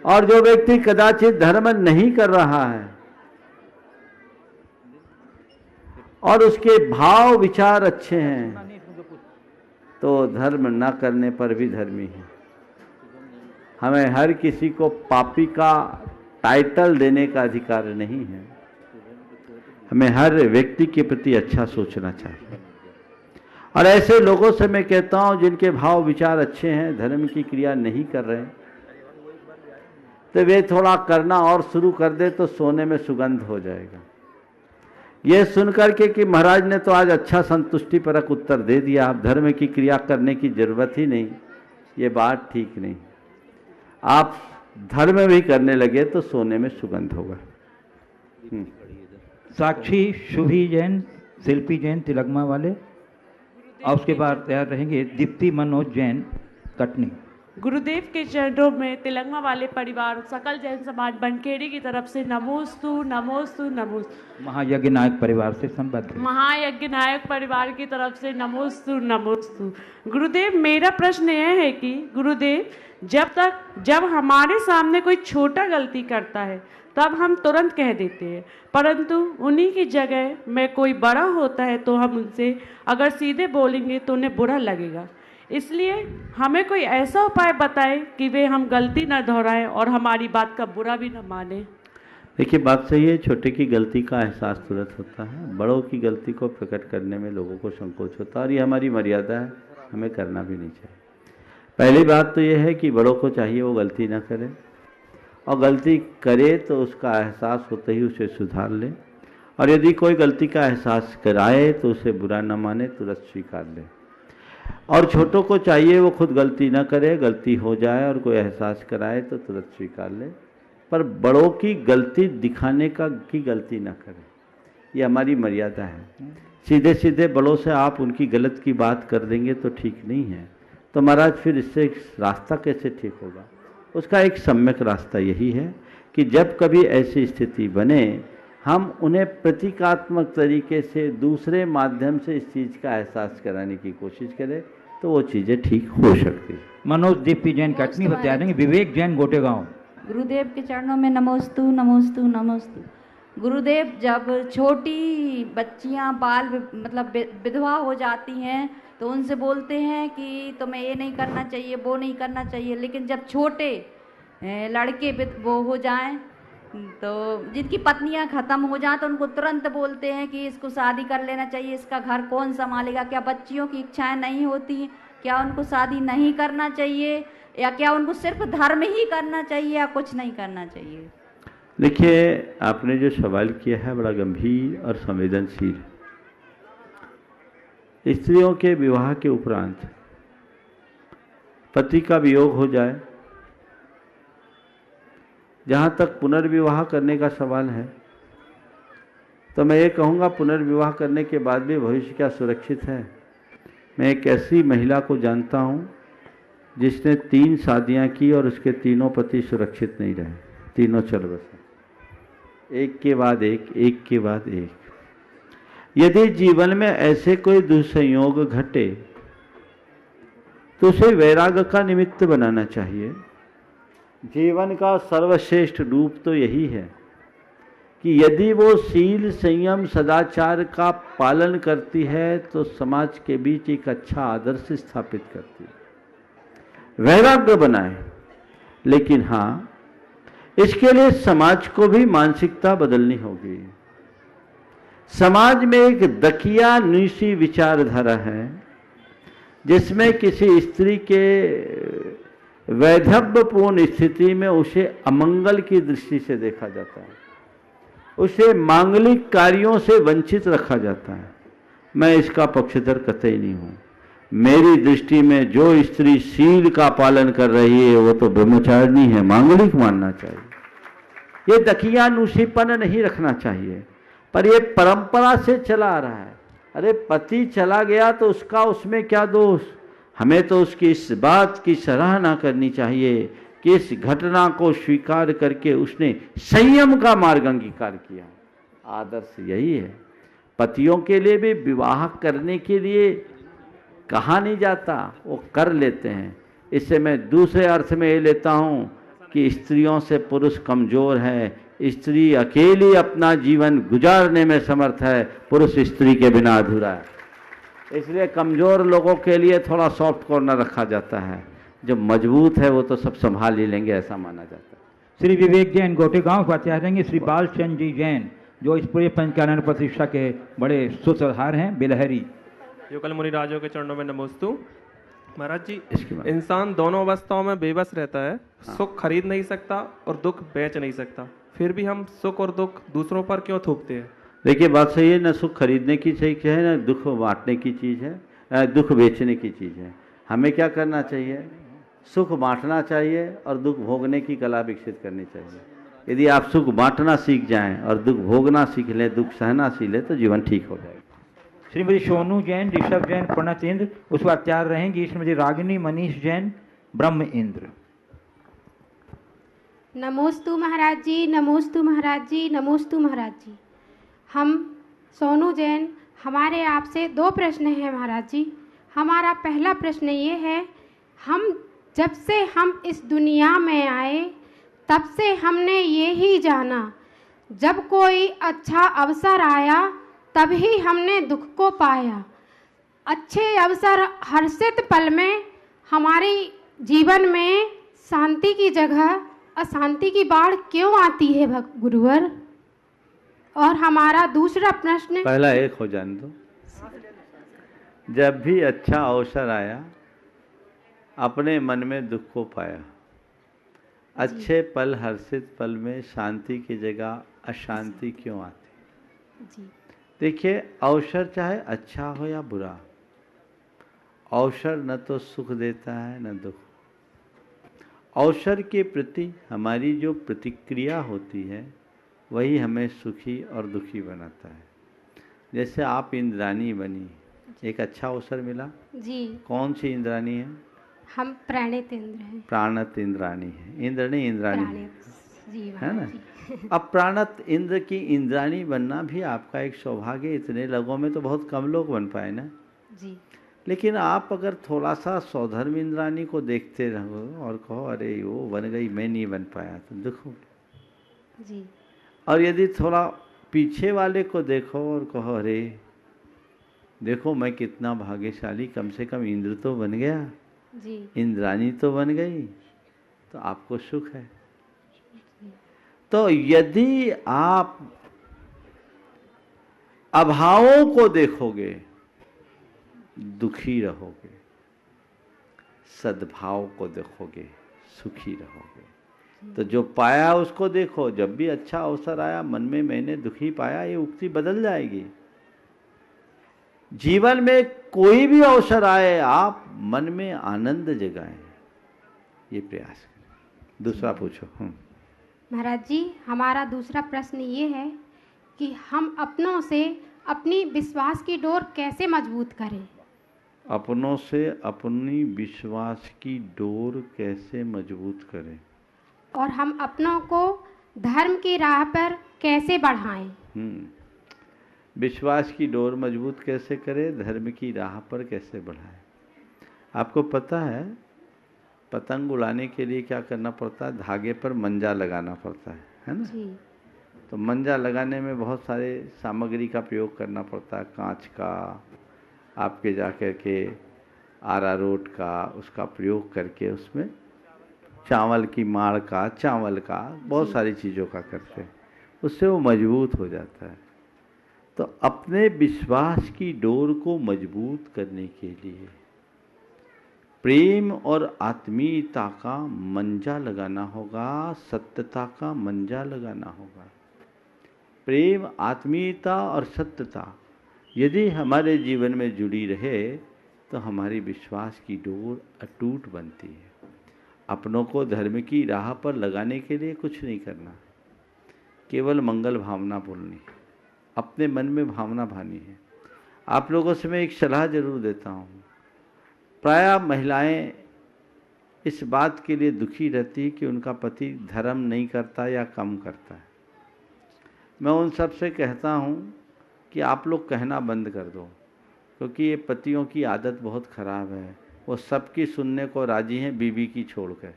और जो व्यक्ति कदाचित धर्म नहीं कर रहा है और उसके भाव विचार अच्छे हैं तो धर्म न करने पर भी धर्मी है। हमें हर किसी को पापी का टाइटल देने का अधिकार नहीं है। हमें हर व्यक्ति के प्रति अच्छा सोचना चाहिए। और ऐसे लोगों से मैं कहता हूं जिनके भाव विचार अच्छे हैं, धर्म की क्रिया नहीं कर रहे, तो वे थोड़ा करना और शुरू कर दे तो सोने में सुगंध हो जाएगा। ये सुनकर के कि महाराज ने तो आज अच्छा संतुष्टिपरक उत्तर दे दिया, आप धर्म की क्रिया करने की जरूरत ही नहीं, ये बात ठीक नहीं। आप धर्म भी करने लगे तो सोने में सुगंध होगा। साक्षी शुभी जैन, शिल्पी जैन, तिलकमा वाले, और उसके बाद तैयार रहेंगे दीप्ति मनोज जैन, कटनी। गुरुदेव के चरणों में तिलंगा वाले परिवार सकल जैन समाज बनखेड़ी की तरफ से नमोस्तु नमोस्तु नमोस्तु। महायज्ञ नायक परिवार से संबद्ध महायज्ञ नायक परिवार की तरफ से नमोस्तु नमोस्तु। गुरुदेव, मेरा प्रश्न यह है कि गुरुदेव, जब हमारे सामने कोई छोटा गलती करता है तब हम तुरंत कह देते हैं, परंतु उन्हीं की जगह में कोई बड़ा होता है तो हम उनसे अगर सीधे बोलेंगे तो उन्हें बुरा लगेगा। इसलिए हमें कोई ऐसा उपाय बताएं कि वे हम गलती न दोहराएं और हमारी बात का बुरा भी न माने। देखिए, बात सही है, छोटे की गलती का एहसास तुरंत होता है, बड़ों की गलती को प्रकट करने में लोगों को संकोच होता है और ये हमारी मर्यादा है, हमें करना भी नहीं चाहिए। पहली बात तो ये है कि बड़ों को चाहिए वो गलती ना करे, और गलती करे तो उसका एहसास होते ही उसे सुधार ले, और यदि कोई गलती का एहसास कराए तो उसे बुरा न माने, तुरंत स्वीकार ले। और छोटों को चाहिए वो खुद गलती न करे, गलती हो जाए और कोई एहसास कराए तो तुरंत स्वीकार ले, पर बड़ों की गलती दिखाने की गलती न करे, ये हमारी मर्यादा है। सीधे सीधे बड़ों से आप उनकी गलत की बात कर देंगे तो ठीक नहीं है। तो महाराज फिर इससे रास्ता कैसे ठीक होगा? उसका एक सम्यक रास्ता यही है कि जब कभी ऐसी स्थिति बने हम उन्हें प्रतीकात्मक तरीके से दूसरे माध्यम से इस चीज़ का एहसास कराने की कोशिश करें तो वो चीज़ें ठीक हो सकती। मनोज दीप्ति जैन, कटनी, बता देंगे विवेक जैन, गोटेगांव। गुरुदेव के चरणों में नमोस्तु नमोस्तु नमोस्तु। गुरुदेव, जब छोटी बच्चियां मतलब विधवा हो जाती हैं तो उनसे बोलते हैं कि तुम्हें ये नहीं करना चाहिए, वो नहीं करना चाहिए, लेकिन जब छोटे लड़के वो हो जाएं तो जिनकी पत्नियां ख़त्म हो जाएं तो उनको तुरंत बोलते हैं कि इसको शादी कर लेना चाहिए, इसका घर कौन संभालेगा। क्या बच्चियों की इच्छाएं नहीं होती? क्या उनको शादी नहीं करना चाहिए, या क्या उनको सिर्फ धर्म ही करना चाहिए, या कुछ नहीं करना चाहिए? देखिए, आपने जो सवाल किया है बड़ा गंभीर और संवेदनशील। स्त्रियों के विवाह के उपरांत पति का वियोग हो जाए जहाँ तक पुनर्विवाह करने का सवाल है, तो मैं ये कहूँगा पुनर्विवाह करने के बाद भी भविष्य क्या सुरक्षित है। मैं एक ऐसी महिला को जानता हूँ जिसने 3 शादियाँ की और उसके तीनों पति सुरक्षित नहीं रहे, तीनों चल बसे, एक के बाद एक, एक के बाद एक। यदि जीवन में ऐसे कोई दुस्संयोग घटे तो उसे वैराग्य का निमित्त बनाना चाहिए। जीवन का सर्वश्रेष्ठ रूप तो यही है कि यदि वो शील, संयम, सदाचार का पालन करती है तो समाज के बीच एक अच्छा आदर्श स्थापित करती है, वैराग्य बनाए। लेकिन हाँ, इसके लिए समाज को भी मानसिकता बदलनी होगी। समाज में एक दकियानूसी विचारधारा है जिसमें किसी स्त्री के वैधव्यपूर्ण स्थिति में उसे अमंगल की दृष्टि से देखा जाता है, उसे मांगलिक कार्यों से वंचित रखा जाता है। मैं इसका पक्षधर कतई नहीं हूँ। मेरी दृष्टि में जो स्त्री शील का पालन कर रही है वो तो ब्रह्मचारिणी है, मांगलिक मानना चाहिए। ये दकियानूसीपन नहीं रखना चाहिए, पर ये परंपरा से चला आ रहा है। अरे पति चला गया तो उसका उसमें क्या दोष। हमें तो उसकी इस बात की सराहना करनी चाहिए कि इस घटना को स्वीकार करके उसने संयम का मार्ग अंगीकार किया। आदर्श यही है। पतियों के लिए भी विवाह करने के लिए कहा नहीं जाता, वो कर लेते हैं। इससे मैं दूसरे अर्थ में ये लेता हूँ कि स्त्रियों से पुरुष कमज़ोर है। स्त्री अकेली अपना जीवन गुजारने में समर्थ है, पुरुष स्त्री के बिना अधूरा है। इसलिए कमज़ोर लोगों के लिए थोड़ा सॉफ्ट कॉर्नर रखा जाता है, जो मजबूत है वो तो सब संभाल ही लेंगे, ऐसा माना जाता है। श्री विवेक जैन गोटेगांव को आचार्य रहेंगे। श्री बालचंद जी जैन जो इस पूरे पंचकानन प्रतिष्ठा के बड़े सूत्रधार हैं, बिलहरी। युगल मुनि राजों के चरणों में नमोस्तु। महाराज जी, इंसान दोनों अवस्थाओं में बेबस रहता है। सुख खरीद नहीं सकता और दुख बेच नहीं सकता, फिर भी हम सुख और दुख दूसरों पर क्यों थोपते हैं? देखिए बात सही है, न सुख खरीदने की चीज़ है, न दुख बांटने की चीज़ है, दुख बेचने की चीज़ है। हमें क्या करना चाहिए? सुख बांटना चाहिए और दुख भोगने की कला विकसित करनी चाहिए। यदि आप सुख बांटना सीख जाएं और दुख भोगना सीख लें, दुख सहना सीख लें, तो जीवन ठीक हो जाएगा। श्रीमती सोनू जैन, ऋषभ जैन, प्रणत इंद्र, उस पर आचार्य रहेंगी श्रीमती रागिनी मनीष जैन, ब्रह्म इंद्र। नमोस्तु महाराज जी, नमोस्तु महाराज जी, नमोस्तु महाराज जी। हम सोनू जैन, हमारे आपसे 2 प्रश्न हैं महाराज जी। हमारा पहला प्रश्न ये है, हम जब से हम इस दुनिया में आए तब से हमने ये ही जाना, जब कोई अच्छा अवसर आया तभी हमने दुख को पाया। अच्छे अवसर हर्षित पल में हमारे जीवन में शांति की जगह अशांति की बाढ़ क्यों आती है गुरुवर? और हमारा दूसरा प्रश्न, पहला एक हो जाने दो। जब भी अच्छा अवसर आया अपने मन में दुख को पाया। अच्छे पल, हर्षित पल में शांति की जगह अशांति क्यों आती? देखिए, अवसर चाहे अच्छा हो या बुरा, अवसर न तो सुख देता है न दुख। अवसर के प्रति हमारी जो प्रतिक्रिया होती है वही हमें सुखी और दुखी बनाता है। जैसे आप इंद्राणी बनी, एक अच्छा अवसर मिला जी। कौन सी इंद्राणी है? हम प्राणित इंद्र हैं। प्राणत इंद्राणी है, इंद्रणी इंद्राणी जी है ना। अब प्राणत इंद्र की इंद्राणी बनना भी आपका एक सौभाग्य है। इतने लोगों में तो बहुत कम लोग बन पाए ना जी। लेकिन आप अगर थोड़ा सा सौधर्म इंद्राणी को देखते रहो और कहो अरे वो बन गई, मैं नहीं बन पाया, तो दुख हो जी। और यदि थोड़ा पीछे वाले को देखो और कहो अरे देखो मैं कितना भाग्यशाली, कम से कम इंद्र तो बन गया जी, इंद्राणी तो बन गई, तो आपको सुख है। तो यदि आप अभावों को देखोगे दुखी रहोगे, सद्भाव को देखोगे सुखी रहोगे। तो जो पाया उसको देखो। जब भी अच्छा अवसर आया मन में मैंने दुखी पाया, ये उक्ति बदल जाएगी। जीवन में कोई भी अवसर आए आप मन में आनंद जगाएं, ये प्रयास करें। दूसरा पूछो। महाराज जी, हमारा दूसरा प्रश्न ये है कि हम अपनों से अपनी विश्वास की डोर कैसे मजबूत करें? अपनों से अपनी विश्वास की डोर कैसे मजबूत करें? और हम अपनों को धर्म की राह पर कैसे बढ़ाएं? विश्वास की डोर मजबूत कैसे करें, धर्म की राह पर कैसे बढ़ाएं? आपको पता है पतंग उड़ाने के लिए क्या करना पड़ता है? धागे पर मंजा लगाना पड़ता है ना? जी। तो मंजा लगाने में बहुत सारे सामग्री का प्रयोग करना पड़ता है, कांच का, आपके जा कर के अरारोट का, उसका प्रयोग करके उसमें चावल की माड़ का, चावल का, बहुत सारी चीज़ों का करते हैं, उससे वो मजबूत हो जाता है। तो अपने विश्वास की डोर को मजबूत करने के लिए प्रेम और आत्मीयता का मंजा लगाना होगा, सत्यता का मंजा लगाना होगा। प्रेम, आत्मीयता और सत्यता यदि हमारे जीवन में जुड़ी रहे तो हमारी विश्वास की डोर अटूट बनती है। अपनों को धर्म की राह पर लगाने के लिए कुछ नहीं करना, केवल मंगल भावना बोलनी, अपने मन में भावना भानी है। आप लोगों से मैं एक सलाह जरूर देता हूँ, प्रायः महिलाएं इस बात के लिए दुखी रहती कि उनका पति धर्म नहीं करता या कम करता है। मैं उन सब से कहता हूँ कि आप लोग कहना बंद कर दो, क्योंकि ये पतियों की आदत बहुत ख़राब है, वो सबकी सुनने को राजी हैं बीवी की छोड़कर।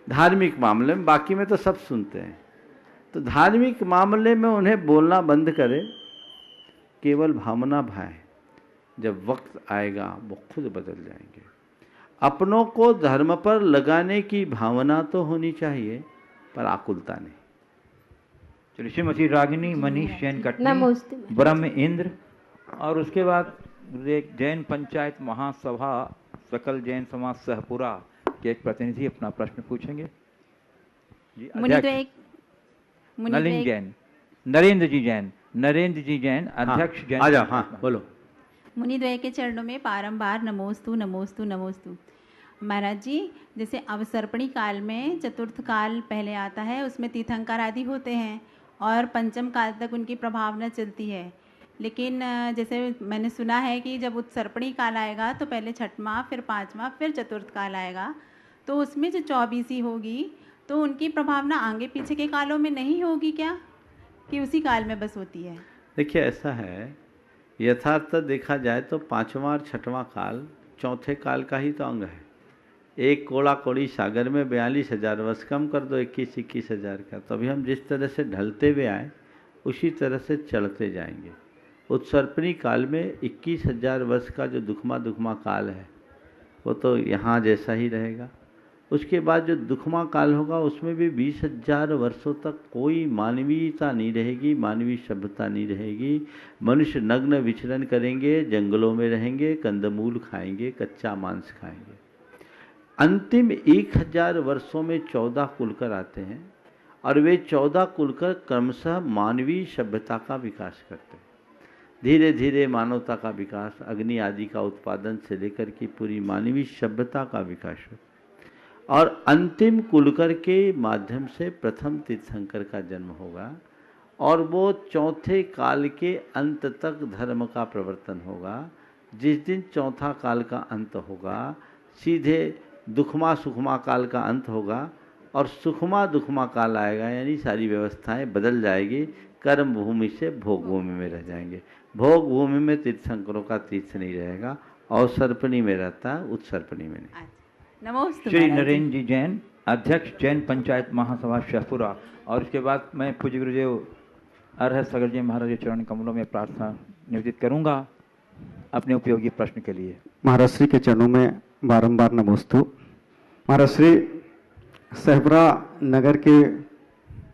धार्मिक मामले में, बाकी में तो सब सुनते हैं, तो धार्मिक मामले में उन्हें बोलना बंद करें, केवल भावना भाएं। जब वक्त आएगा वो खुद बदल जाएंगे। अपनों को धर्म पर लगाने की भावना तो होनी चाहिए, पर आकुलता नहीं। चलिए, श्रीमती रागिनी मनीष जैन कटनी, ब्रह्म इंद्र, और उसके बाद जैन पंचायत महासभा सकल जैन समाज सहपुरा के एक प्रतिनिधि अपना प्रश्न पूछेंगे। जी, नलिन जैन, नरेंद्र जी जैन, अध्यक्ष जैन। आ जाओ, हाँ बोलो। मुनिद्वय के चरणों में बारंबार नमोस्तु नमोस्तु नमोस्तु। महाराज जी, जैसे अवसर्पणी काल में चतुर्थ काल पहले आता है, उसमें तीर्थंकर आदि होते हैं और पंचम काल तक उनकी प्रभावना चलती है। लेकिन जैसे मैंने सुना है कि जब उत्सर्पणी काल आएगा तो पहले छठवां, फिर पाँचवां, फिर चतुर्थ काल आएगा, तो उसमें जो 24 होगी तो उनकी प्रभावना आगे पीछे के कालों में नहीं होगी क्या, कि उसी काल में बस होती है? देखिए, ऐसा है, यथार्थ देखा जाए तो पाँचवां और छठवां काल चौथे काल का ही तो अंग है। एक कोड़ा कोड़ी सागर में 42,000 वर्ष, कम कर दो 21,000 का। तो अभी हम जिस तरह से ढलते हुए आए उसी तरह से चढ़ते जाएंगे। उत्सर्पणी काल में 21,000 वर्ष का जो दुखमा काल है वो तो यहाँ जैसा ही रहेगा। उसके बाद जो दुखमा काल होगा उसमें भी 20,000 वर्षों तक कोई मानवीयता नहीं रहेगी, मानवीय सभ्यता नहीं रहेगी। मनुष्य नग्न विचरण करेंगे, जंगलों में रहेंगे, कंदमूल खाएंगे, कच्चा मांस खाएंगे। अंतिम 1,000 वर्षों में 14 कुलकर आते हैं और वे 14 कुलकर क्रमशः मानवीय सभ्यता का विकास करते हैं। धीरे धीरे मानवता का विकास, अग्नि आदि का उत्पादन से लेकर की पूरी मानवीय सभ्यता का विकास होता है। और अंतिम कुलकर के माध्यम से प्रथम तीर्थंकर का जन्म होगा और वो चौथे काल के अंत तक धर्म का प्रवर्तन होगा। जिस दिन चौथा काल का अंत होगा, सीधे दुखमा सुखमा काल का अंत होगा और सुखमा दुखमा काल आएगा, यानी सारी व्यवस्थाएं बदल जाएगी। कर्म भूमि से भोग भूमि में रह जाएंगे। भोग भूमि में तीर्थंकरों का तीर्थ नहीं रहेगा, अवसर्पणी में रहता है, उत्सर्पणी में नहीं। नमोस्तु। श्री नरेंद्र जी जैन, अध्यक्ष जैन पंचायत महासभा शहपुरा। और इसके बाद मैं पूज्य गुरुदेव अरहर सागर जी महाराज के चरण कमलों में प्रार्थना निवेदित करूंगा अपने उपयोगी प्रश्न के लिए। महाराज श्री के चरणों में बारंबार नमोस्तु। महाराज श्री, सहपुरा नगर के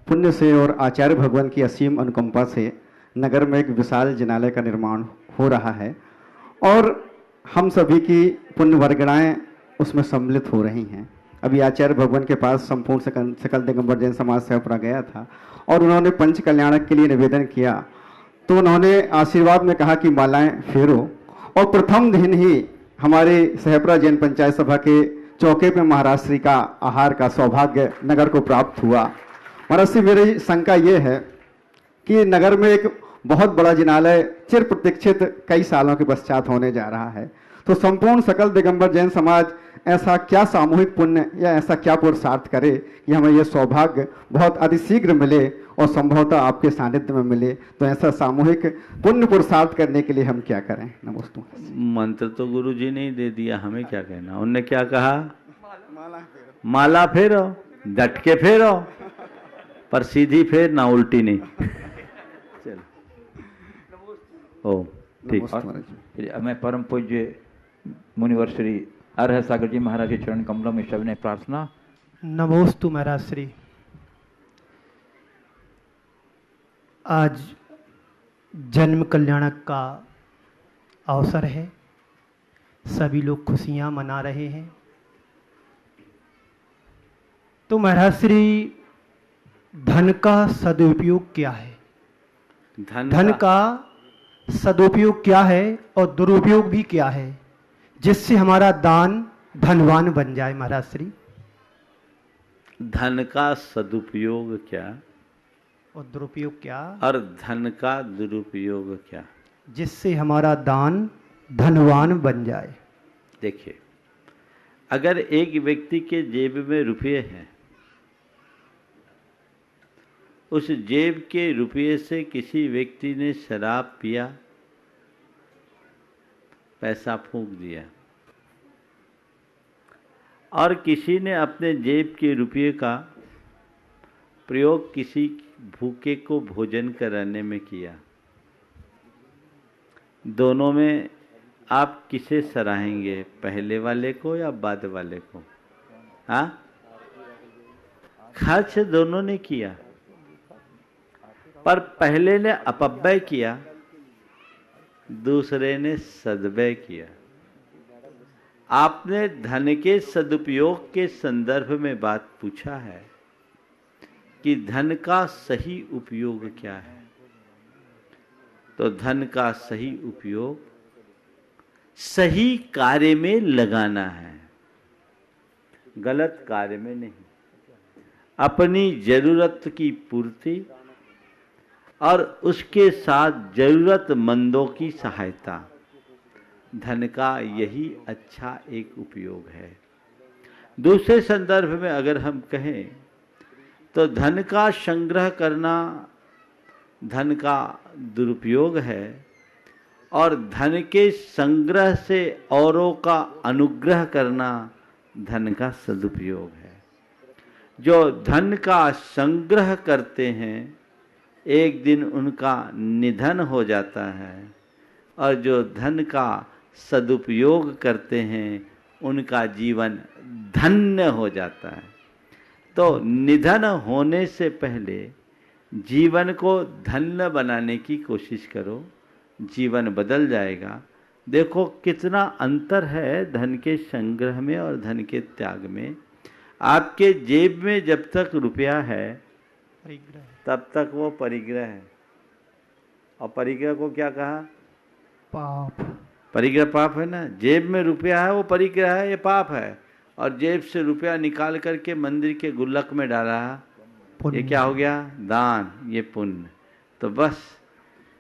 पुण्य से और आचार्य भगवान की असीम अनुकंपा से नगर में एक विशाल जिनालय का निर्माण हो रहा है और हम सभी की पुण्य वर्गणाएँ उसमें सम्मिलित हो रही हैं। अभी आचार्य भगवान के पास संपूर्ण सकल दिगंबर जैन समाज सहपुरा गया था और उन्होंने पंच कल्याणक के लिए निवेदन किया, तो उन्होंने आशीर्वाद में कहा कि मालाएं फेरो। और प्रथम दिन ही हमारे सहपुरा जैन पंचायत सभा के चौके पे महाराज श्री का आहार का सौभाग्य नगर को प्राप्त हुआ। महाराज श्री, मेरी शंका ये है कि नगर में एक बहुत बड़ा जिनालय चिर प्रतीक्षित कई सालों के पश्चात होने जा रहा है, तो संपूर्ण सकल दिगंबर जैन समाज ऐसा क्या सामूहिक पुण्य या ऐसा क्या पुरुषार्थ करे कि हमें यह सौभाग्य बहुत अतिशीघ्र मिले और संभवतः आपके सानिध्य में मिले? तो ऐसा सामूहिक पुण्य पुरुषार्थ करने के लिए हम क्या करें? नमोस्तु। मंत्र तो गुरु जी ने ही दे दिया, हमें क्या कहना। उनने क्या कहा? माला फेरो, डट के फेरो, पर सीधी फेर ना उल्टी नहीं। चलो ओ ठीक। मैं परम पूज्य मुनिवर श्री अरह सागर जी महाराज के चरण कमलों में सबने प्रार्थना। नमोस्तु महाराज श्री। आज जन्म कल्याणक का अवसर है, सभी लोग खुशियां मना रहे हैं। तो महाराज श्री, धन का सदुपयोग क्या है? धन का सदुपयोग क्या है और दुरुपयोग भी क्या है, जिससे हमारा दान धनवान बन जाए? महाराज श्री, धन का सदुपयोग क्या और दुरुपयोग क्या, और धन का दुरुपयोग क्या, जिससे हमारा दान धनवान बन जाए? देखिए, अगर एक व्यक्ति के जेब में रुपये हैं, उस जेब के रुपये से किसी व्यक्ति ने शराब पिया, पैसा फूंक दिया, और किसी ने अपने जेब के रुपये का प्रयोग किसी भूखे को भोजन कराने में किया, दोनों में आप किसे सराहेंगे? पहले वाले को या बाद वाले को? हाँ, खर्च दोनों ने किया, पर पहले ने अपव्यय किया, दूसरे ने सद्व्यय किया। आपने धन के सदुपयोग के संदर्भ में बात पूछा है कि धन का सही उपयोग क्या है। तो धन का सही उपयोग सही कार्य में लगाना है, गलत कार्य में नहीं। अपनी जरूरत की पूर्ति और उसके साथ जरूरतमंदों की सहायता, धन का यही अच्छा एक उपयोग है। दूसरे संदर्भ में अगर हम कहें तो धन का संग्रह करना धन का दुरुपयोग है, और धन के संग्रह से औरों का अनुग्रह करना धन का सदुपयोग है। जो धन का संग्रह करते हैं, एक दिन उनका निधन हो जाता है, और जो धन का सदुपयोग करते हैं, उनका जीवन धन्य हो जाता है। तो निधन होने से पहले जीवन को धन्य बनाने की कोशिश करो, जीवन बदल जाएगा। देखो कितना अंतर है धन के संग्रह में और धन के त्याग में। आपके जेब में जब तक रुपया है तब तक वो परिग्रह है, और परिग्रह को क्या कहा? पाप। परिग्रह पाप है ना। जेब में रुपया है वो परिग्रह है, ये पाप है। और जेब से रुपया निकाल करके मंदिर के गुल्लक में डाला, ये क्या हो गया? दान, ये पुण्य। तो बस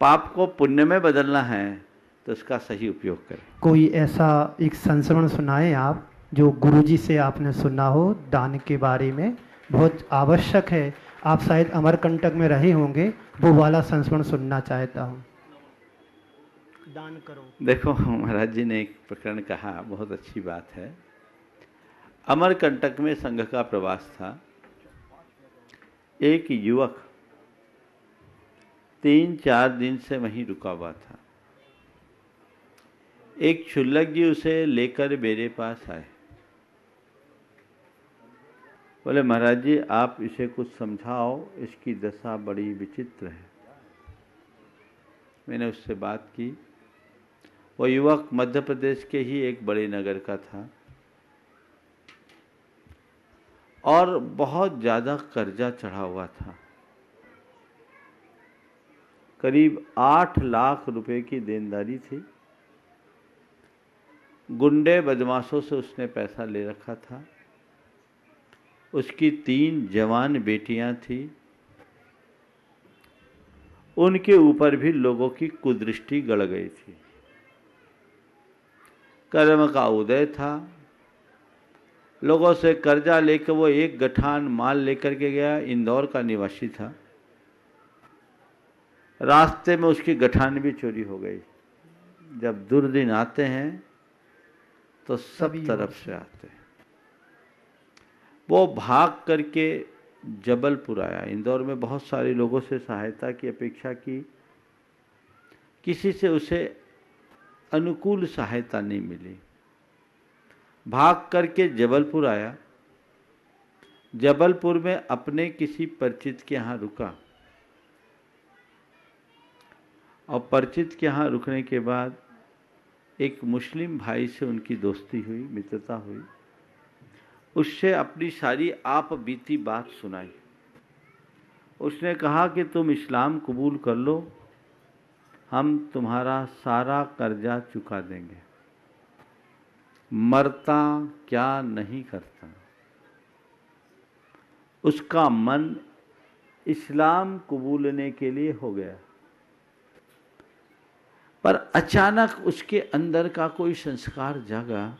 पाप को पुण्य में बदलना है, तो इसका सही उपयोग करें। कोई ऐसा एक संस्मरण सुनाए आप, जो गुरुजी से आपने सुना हो दान के बारे में, बहुत आवश्यक है। आप शायद अमरकंटक में रहे होंगे, वो वाला संस्मरण सुनना चाहता हूँ। दान करो। देखो, महाराज जी ने एक प्रकरण कहा, बहुत अच्छी बात है। अमरकंटक में संघ का प्रवास था। एक युवक 3-4 दिन से वहीं रुका हुआ था। एक क्षुल्लक जी उसे लेकर मेरे पास आए, बोले महाराज जी आप इसे कुछ समझाओ, इसकी दशा बड़ी विचित्र है। मैंने उससे बात की। वो युवक मध्य प्रदेश के ही एक बड़े नगर का था और बहुत ज़्यादा कर्जा चढ़ा हुआ था। करीब 8 लाख रुपए की देनदारी थी। गुंडे बदमाशों से उसने पैसा ले रखा था। उसकी 3 जवान बेटियां थी, उनके ऊपर भी लोगों की कुदृष्टि गड़ गई थी। कर्म का उदय था, लोगों से कर्जा लेकर वो 1 गठान माल लेकर के गया। इंदौर का निवासी था। रास्ते में उसकी गठान भी चोरी हो गई। जब दुर्दिन आते हैं तो सब तरफ से आते हैं। वो भाग करके जबलपुर आया। इंदौर में बहुत सारे लोगों से सहायता की अपेक्षा की, किसी से उसे अनुकूल सहायता नहीं मिली। भाग करके जबलपुर आया। जबलपुर में अपने किसी परिचित के यहाँ रुका और परिचित के यहाँ रुकने के बाद एक मुस्लिम भाई से उनकी दोस्ती हुई, मित्रता हुई। उससे अपनी सारी आप बीती बात सुनाई। उसने कहा कि तुम इस्लाम कबूल कर लो, हम तुम्हारा सारा कर्जा चुका देंगे। मरता क्या नहीं करता। उसका मन इस्लाम कबूलने के लिए हो गया, पर अचानक उसके अंदर का कोई संस्कार जागा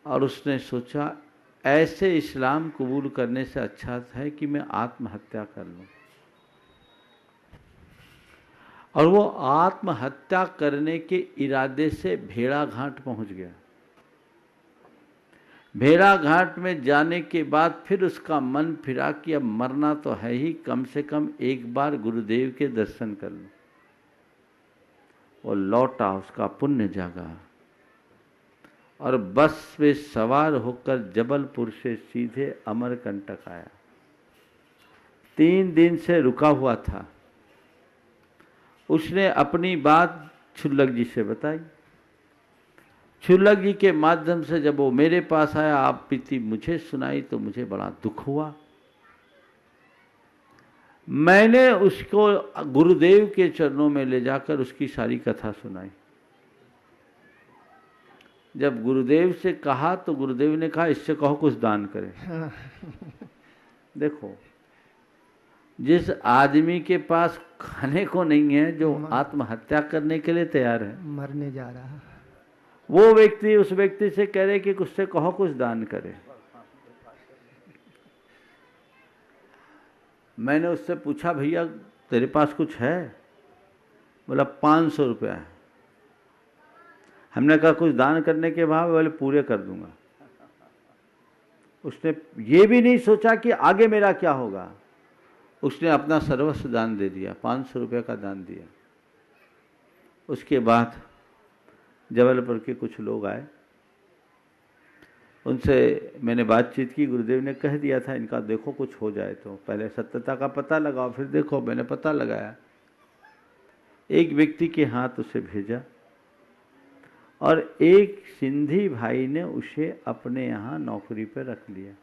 और उसने सोचा ऐसे इस्लाम कबूल करने से अच्छा है कि मैं आत्महत्या कर लूं। और वो आत्महत्या करने के इरादे से भेड़ाघाट पहुंच गया। भेड़ाघाट में जाने के बाद फिर उसका मन फिरा कि अब मरना तो है ही, कम से कम एक बार गुरुदेव के दर्शन कर लूं। वो लौटा, उसका पुण्य जागा और बस में सवार होकर जबलपुर से सीधे अमरकंटक आया। 3 दिन से रुका हुआ था। उसने अपनी बात छुल्लक जी से बताई। छुल्लक जी के माध्यम से जब वो मेरे पास आया, आप बीती मुझे सुनाई तो मुझे बड़ा दुख हुआ। मैंने उसको गुरुदेव के चरणों में ले जाकर उसकी सारी कथा सुनाई। जब गुरुदेव से कहा तो गुरुदेव ने कहा इससे कहो कुछ दान करे। देखो, जिस आदमी के पास खाने को नहीं है, जो आत्महत्या करने के लिए तैयार है, मरने जा रहा है, वो व्यक्ति उस व्यक्ति से कह रहे कि उससे कहो कुछ दान करे। मैंने उससे पूछा भैया तेरे पास कुछ है? बोला 500 रुपया है। हमने कहा कुछ दान करने के भाव? बोले पूरे कर दूंगा। उसने ये भी नहीं सोचा कि आगे मेरा क्या होगा। उसने अपना सर्वस्व दान दे दिया, 500 रुपये का दान दिया। उसके बाद जबलपुर के कुछ लोग आए, उनसे मैंने बातचीत की। गुरुदेव ने कह दिया था इनका देखो कुछ हो जाए तो, पहले सत्यता का पता लगाओ फिर देखो। मैंने पता लगाया, एक व्यक्ति के हाथ उसे भेजा और एक सिंधी भाई ने उसे अपने यहाँ नौकरी पर रख लिया।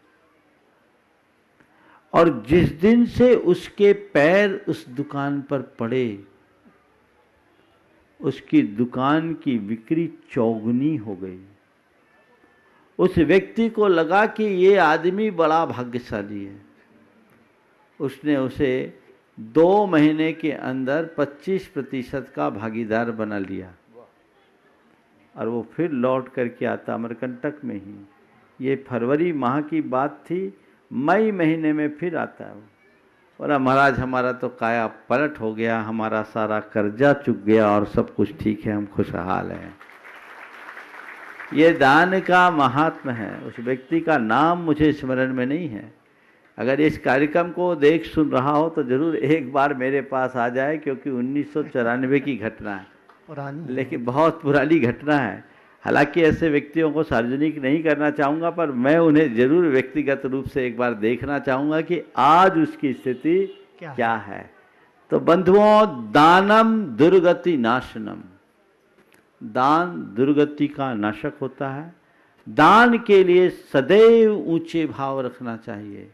और जिस दिन से उसके पैर उस दुकान पर पड़े, उसकी दुकान की बिक्री चौगुनी हो गई। उस व्यक्ति को लगा कि ये आदमी बड़ा भाग्यशाली है। उसने उसे 2 महीने के अंदर 25% का भागीदार बना लिया और वो फिर लौट करके आता अमरकंटक में ही। ये फरवरी माह की बात थी, मई महीने में फिर आता है। बोला महाराज हमारा तो काया पलट हो गया, हमारा सारा कर्जा चुक गया और सब कुछ ठीक है, हम खुशहाल हैं। ये दान का महात्म है। उस व्यक्ति का नाम मुझे स्मरण में नहीं है। अगर इस कार्यक्रम को देख सुन रहा हो तो जरूर एक बार मेरे पास आ जाए, क्योंकि 1994 की घटना है, पुरानी, लेकिन बहुत पुरानी घटना है। हालांकि ऐसे व्यक्तियों को सार्वजनिक नहीं करना चाहूँगा, पर मैं उन्हें जरूर व्यक्तिगत रूप से एक बार देखना चाहूँगा कि आज उसकी स्थिति क्या है। तो बंधुओं, दानम दुर्गति नाशनम, दान दुर्गति का नाशक होता है। दान के लिए सदैव ऊंचे भाव रखना चाहिए।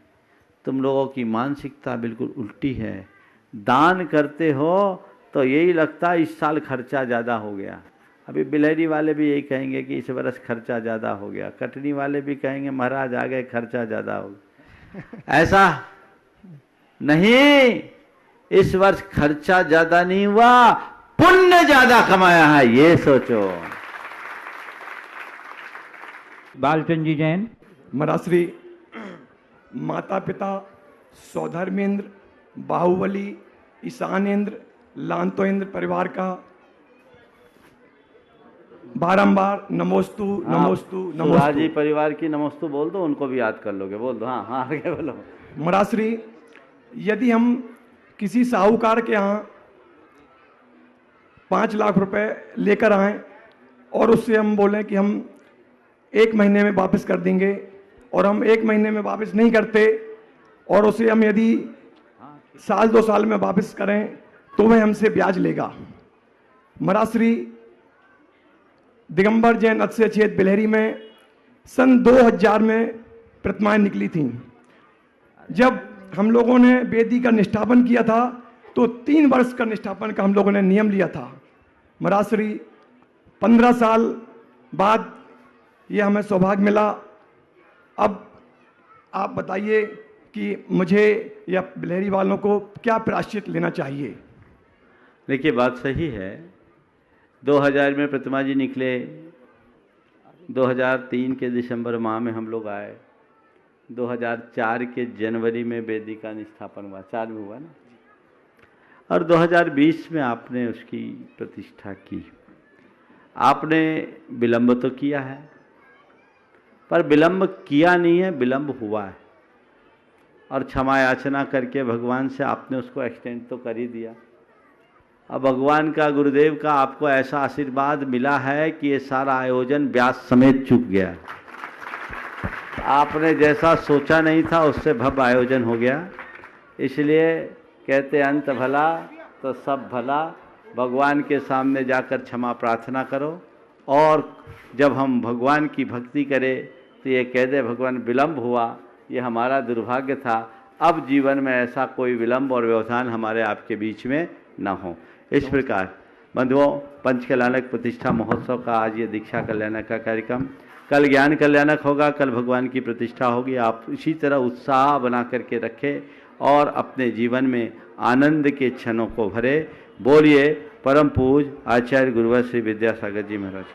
तुम लोगों की मानसिकता बिल्कुल उल्टी है। दान करते हो तो यही लगता है इस साल खर्चा ज़्यादा हो गया, अभी बिलहरी वाले भी यही कहेंगे कि इस वर्ष खर्चा ज़्यादा हो गया, कटनी वाले भी कहेंगे महाराज आ गए खर्चा ज़्यादा हो गया। ऐसा नहीं, इस वर्ष खर्चा ज़्यादा नहीं हुआ, पुण्य ज़्यादा कमाया है, ये सोचो। बालचंद जी जैन। मराश्री माता पिता सौधर्मेंद्र, बाहुबली, ईशानेंद्र, लांतोइंद्र परिवार का बारंबार नमोस्तु नमोस्तु नमोस्तु। जी परिवार की नमोस्तु बोल दो, उनको भी याद कर लोगे, बोल दो। हाँ हाँ आगे बोलो। मराश्री यदि हम किसी साहूकार के यहाँ 5 लाख रुपए लेकर आएं और उससे हम बोलें कि हम 1 महीने में वापस कर देंगे और हम 1 महीने में वापस नहीं करते और उसे हम यदि साल 2 साल में वापस करें तो वह हमसे ब्याज लेगा। मराश्री दिगंबर जैन अक्षय छेद बिलहरी में सन 2000 में प्रतिमाएं निकली थीं। जब हम लोगों ने वेदी का निष्ठापन किया था तो 3 वर्ष का निष्ठापन का हम लोगों ने नियम लिया था। मराश्री 15 साल बाद ये हमें सौभाग्य मिला। अब आप बताइए कि मुझे या बिलहरी वालों को क्या प्रायश्चित लेना चाहिए। देखिए बात सही है, 2000 में प्रतिमा जी निकले, 2003 के दिसंबर माह में हम लोग आए, 2004 के जनवरी में वेदी का निष्ठापन हुआ, 4 में हुआ ना, और 2020 में आपने उसकी प्रतिष्ठा की। आपने विलंब तो किया है, पर विलंब किया नहीं है, विलंब हुआ है, और क्षमा याचना करके भगवान से आपने उसको एक्सटेंड तो कर ही दिया। अब भगवान का, गुरुदेव का आपको ऐसा आशीर्वाद मिला है कि ये सारा आयोजन ब्याज समेत चुक गया। आपने जैसा सोचा नहीं था उससे भव्य आयोजन हो गया। इसलिए कहते अंत भला तो सब भला। भगवान के सामने जाकर क्षमा प्रार्थना करो, और जब हम भगवान की भक्ति करें तो ये कह दे भगवान विलंब हुआ, ये हमारा दुर्भाग्य था, अब जीवन में ऐसा कोई विलंब और व्यवधान हमारे आपके बीच में न हो। इस प्रकार बंधुओं, पंच कल्याणक प्रतिष्ठा महोत्सव का आज ये दीक्षा कल्याणक का कार्यक्रम, कल ज्ञान कल्याणक होगा, कल भगवान की प्रतिष्ठा होगी। आप इसी तरह उत्साह बना करके रखें और अपने जीवन में आनंद के क्षणों को भरे। बोलिए परम पूज आचार्य गुरुवर श्री विद्यासागर जी महाराज।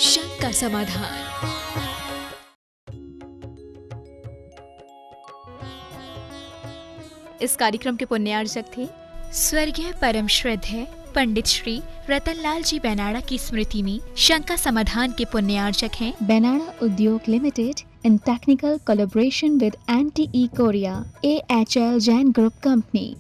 शंका समाधान। इस कार्यक्रम के पुण्यार्चक थे स्वर्गीय परम श्रद्धेय पंडित श्री रतनलाल जी बेनाड़ा की स्मृति में शंका समाधान के पुण्यार्चक हैं बेनाड़ा उद्योग limited in technical collaboration with NTE Korea, AHL Jain Group Company.